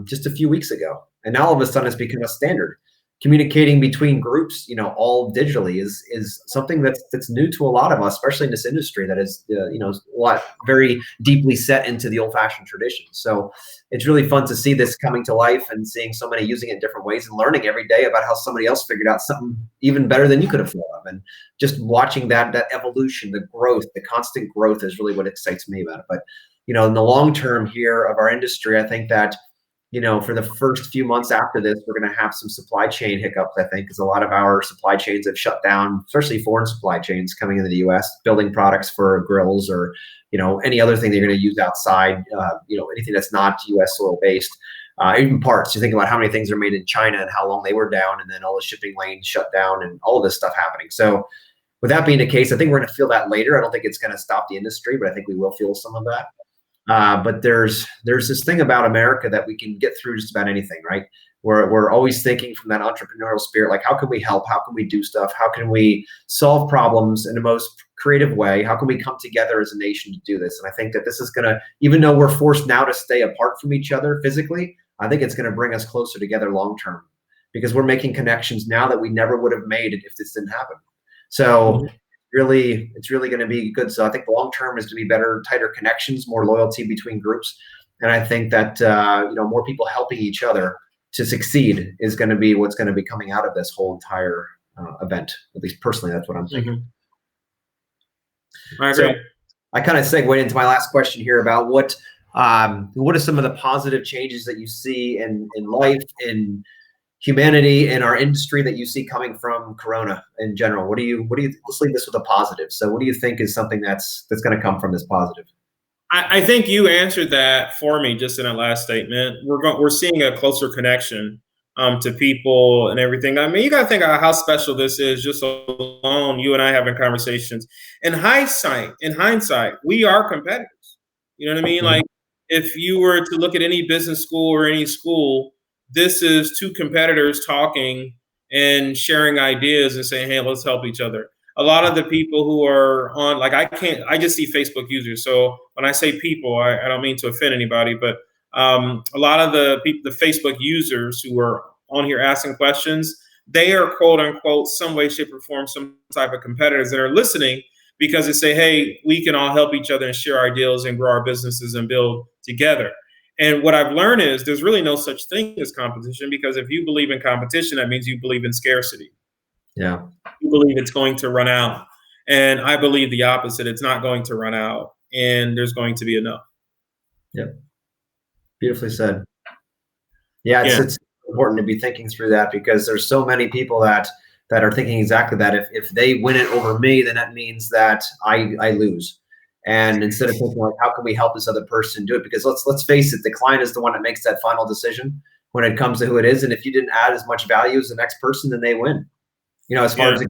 just a few weeks ago. And now all of a sudden it's become a standard. Communicating between groups, all digitally is something that's new to a lot of us, especially in this industry that is, very deeply set into the old-fashioned traditions. So it's really fun to see this coming to life and seeing so many using it in different ways and learning every day about how somebody else figured out something even better than you could have thought of. And just watching that evolution, the growth, the constant growth is really what excites me about it. But, in the long term here of our industry, I think that for the first few months after this, we're going to have some supply chain hiccups, I think, because a lot of our supply chains have shut down, especially foreign supply chains coming into the U.S., building products for grills or, any other thing they're going to use outside, anything that's not U.S. soil based, even parts. You think about how many things are made in China and how long they were down, and then all the shipping lanes shut down and all of this stuff happening. So with that being the case, I think we're going to feel that later. I don't think it's going to stop the industry, but I think we will feel some of that. But there's this thing about America that we can get through just about anything, right? We're always thinking from that entrepreneurial spirit, like, how can we help? How can we do stuff? How can we solve problems in the most creative way? How can we come together as a nation to do this? And I think that this is going to, even though we're forced now to stay apart from each other physically, I think it's going to bring us closer together long term, because we're making connections now that we never would have made if this didn't happen. So it's really going to be good. So I think the long term is to be better, tighter connections, more loyalty between groups. And I think that, more people helping each other to succeed is going to be what's going to be coming out of this whole entire event. At least personally, that's what I'm thinking. I agree. So I kind of segued into my last question here about what are some of the positive changes that you see in life, in humanity, in our industry, that you see coming from Corona in general? What do you, let's leave this with a positive. So what do you think is something that's going to come from this positive? I think you answered that for me just in that last statement. We're seeing a closer connection to people and everything. I mean, you got to think about how special this is just alone, you and I having conversations. In hindsight, we are competitors. You know what I mean? Like, if you were to look at any business school or any school, this is two competitors talking and sharing ideas and saying, hey, let's help each other. A lot of the people who are on, like, I just see Facebook users. So when I say people, I don't mean to offend anybody, but a lot of the people, the Facebook users who are on here asking questions, they are quote unquote, some way, shape or form, some type of competitors that are listening, because they say, hey, we can all help each other and share our deals and grow our businesses and build together. And what I've learned is there's really no such thing as competition, because if you believe in competition, that means you believe in scarcity. Yeah. You believe it's going to run out. And I believe the opposite. It's not going to run out, and there's going to be enough. Yep. Beautifully said. Yeah, it's important to be thinking through that, because there's so many people that are thinking exactly that. If they win it over me, then that means that I lose. And instead of thinking, like, how can we help this other person do it? Because let's face it, the client is the one that makes that final decision when it comes to who it is. And if you didn't add as much value as the next person, then they win. As far as,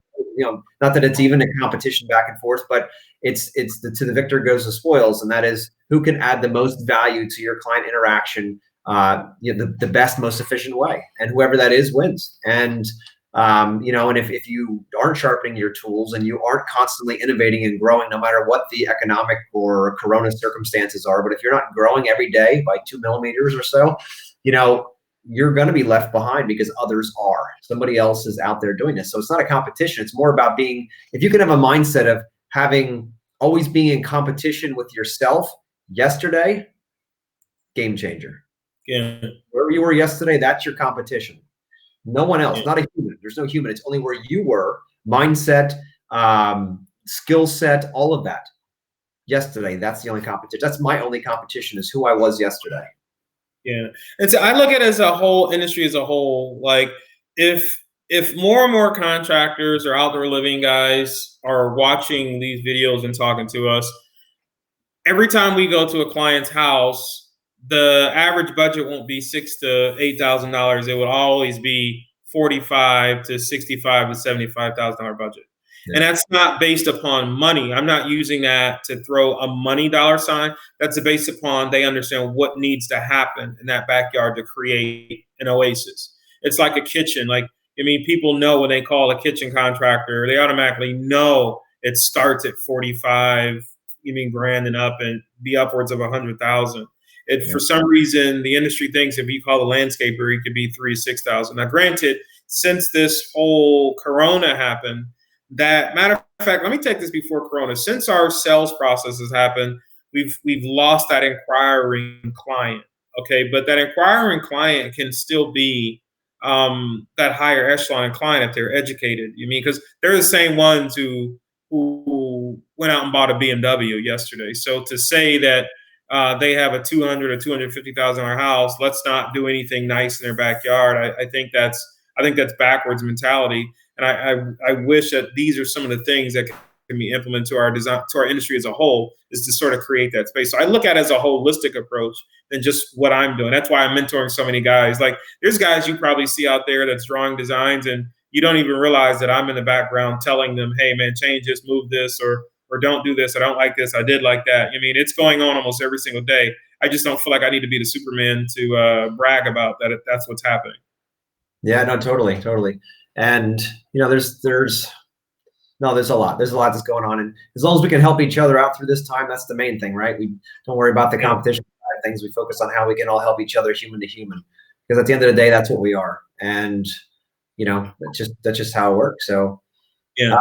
not that it's even a competition back and forth, but it's to the victor goes the spoils. And that is, who can add the most value to your client interaction, the best, most efficient way. And whoever that is wins. And, and if you aren't sharpening your tools and you aren't constantly innovating and growing, no matter what the economic or Corona circumstances are, but if you're not growing every day by 2 millimeters or so, you're going to be left behind, because others are. Somebody else is out there doing this. So it's not a competition. It's more about being, if you can have a mindset of always being in competition with yourself yesterday, game changer. Yeah. Wherever you were yesterday, that's your competition. No one else, not a human. There's no human. It's only where you were, mindset, skill set, all of that. Yesterday, that's the only competition. That's my only competition, is who I was yesterday. Yeah. And so I look at it as a whole industry as a whole. Like, if if more and more contractors or outdoor living guys are watching these videos and talking to us, every time we go to a client's house, the average budget won't be $6,000 to $8,000. It will always be $45,000 to $65,000 to $75,000 budget. Yeah. And that's not based upon money. I'm not using that to throw a money dollar sign. That's based upon they understand what needs to happen in that backyard to create an oasis. It's like a kitchen. Like, I mean, people know when they call a kitchen contractor, they automatically know it starts at 45 grand and up, and be upwards of 100,000. For some reason, the industry thinks if you call a landscaper, he could be 3,000 to 6,000. Now, granted, since this whole Corona happened, that matter of fact, let me take this before Corona. Since our sales process has happened, we've lost that inquiring client. Okay, but that inquiring client can still be that higher echelon client if they're educated. You mean, because they're the same ones who went out and bought a BMW yesterday. So to say that they have a $200,000 or $250,000 house, let's not do anything nice in their backyard. I think that's backwards mentality. And I wish that these are some of the things that can be implemented to our design, to our industry as a whole, is to sort of create that space. So I look at it as a holistic approach than just what I'm doing. That's why I'm mentoring so many guys. Like, there's guys you probably see out there that's drawing designs, and you don't even realize that I'm in the background telling them, hey man, change this, move this, or don't do this. I don't like this. I did like that. I mean, it's going on almost every single day. I just don't feel like I need to be the Superman to brag about that. That's what's happening. Yeah, no, totally. And there's a lot that's going on, and as long as we can help each other out through this time, that's the main thing, right? We don't worry about the competition side of things. We focus on how we can all help each other, human to human, because at the end of the day, that's what we are. And that's just how it works. So yeah.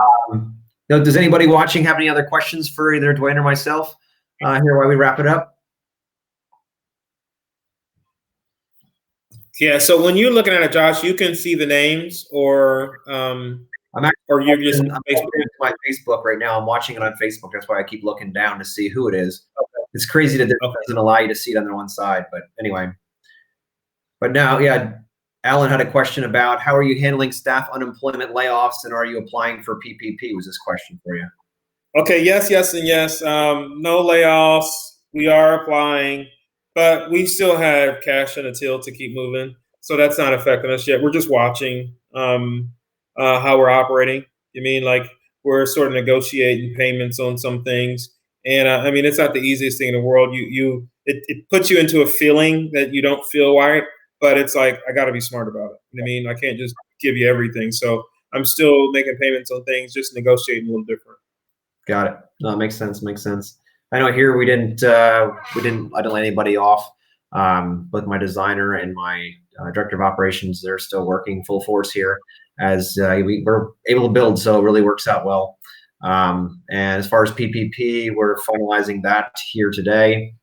Does anybody watching have any other questions for either Duane or myself here while we wrap it up? Yeah, so when you're looking at it, Josh, you can see the names, or I'm actually just I'm my Facebook right now. I'm watching it on Facebook. That's why I keep looking down to see who it is. Okay. It's crazy that it doesn't allow you to see it on the one side, but anyway. But now, yeah, Alan had a question about how are you handling staff unemployment layoffs, and are you applying for PPP? Was this question for you? Okay, yes, and yes. No layoffs. We are applying, but we still have cash in the till to keep moving. So that's not affecting us yet. We're just watching how we're operating. You mean, like, we're sort of negotiating payments on some things. And I mean, it's not the easiest thing in the world. It puts you into a feeling that you don't feel right, but it's like, I got to be smart about it. You know what I mean? I can't just give you everything. So I'm still making payments on things, just negotiating a little different. Got it. No, makes sense. I know here I didn't lay anybody off. Both my designer and my director of operations, they're still working full force here as we're able to build. So it really works out well. And as far as PPP, we're finalizing that here today.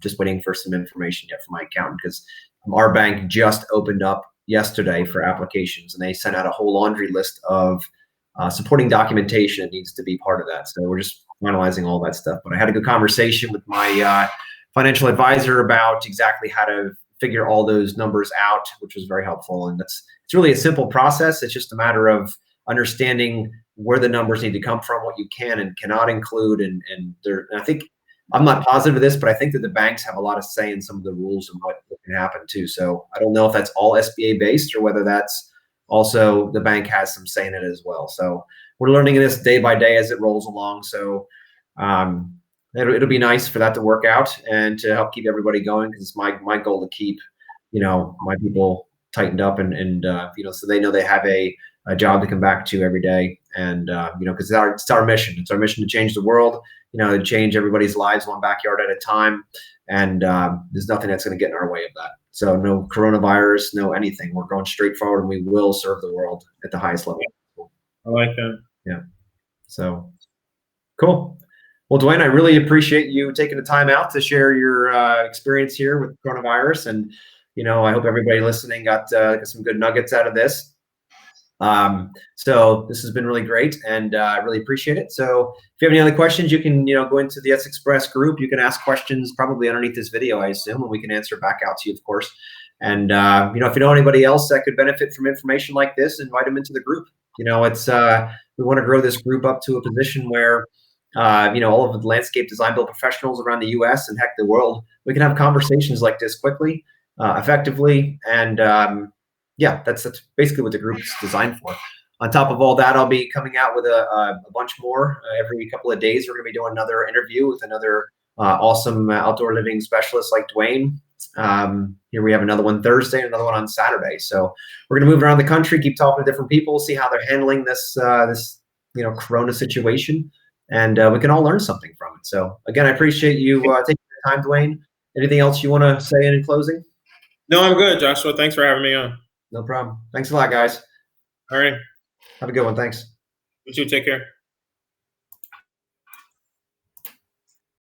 Just waiting for some information yet from my accountant, because our bank just opened up yesterday for applications, and they sent out a whole laundry list of supporting documentation that needs to be part of that. So we're just finalizing all that stuff. But I had a good conversation with my financial advisor about exactly how to figure all those numbers out, which was very helpful. And it's really a simple process. It's just a matter of understanding where the numbers need to come from, what you can and cannot include. And I think, I'm not positive of this, but I think that the banks have a lot of say in some of the rules and what can happen too. So I don't know if that's all SBA based or whether that's also the bank has some say in it as well. So we're learning this day by day as it rolls along. So it'll be nice for that to work out and to help keep everybody going, because it's my goal to keep my people tightened up and so they know they have a job to come back to every day. And because it's our mission. It's our mission to change the world, to change everybody's lives one backyard at a time. And there's nothing that's going to get in our way of that. So no coronavirus, no anything. We're going straight forward, and we will serve the world at the highest level. I like that. Yeah. So cool. Well, Duane, I really appreciate you taking the time out to share your experience here with coronavirus. And, I hope everybody listening got some good nuggets out of this. So this has been really great, and I really appreciate it. So if you have any other questions, you can, go into the S Express group. You can ask questions probably underneath this video, I assume, and we can answer back out to you, of course. And you know, if you know anybody else that could benefit from information like this, invite them into the group. You know, it's we want to grow this group up to a position where you know, all of the landscape design build professionals around the U.S. and heck, the world, we can have conversations like this quickly, effectively, and yeah, that's basically what the group's designed for. On top of all that, I'll be coming out with a bunch more every couple of days. We're going to be doing another interview with another awesome outdoor living specialist like Duane. Here we have another one Thursday, another one on Saturday. So we're going to move around the country, keep talking to different people, see how they're handling this this you know, Corona situation, and we can all learn something from it. So again, I appreciate you taking the time, Duane. Anything else you want to say in closing? No, I'm good, Joshua. Thanks for having me on. No problem. Thanks a lot, guys. All right. Have a good one. Thanks. You too. Take care.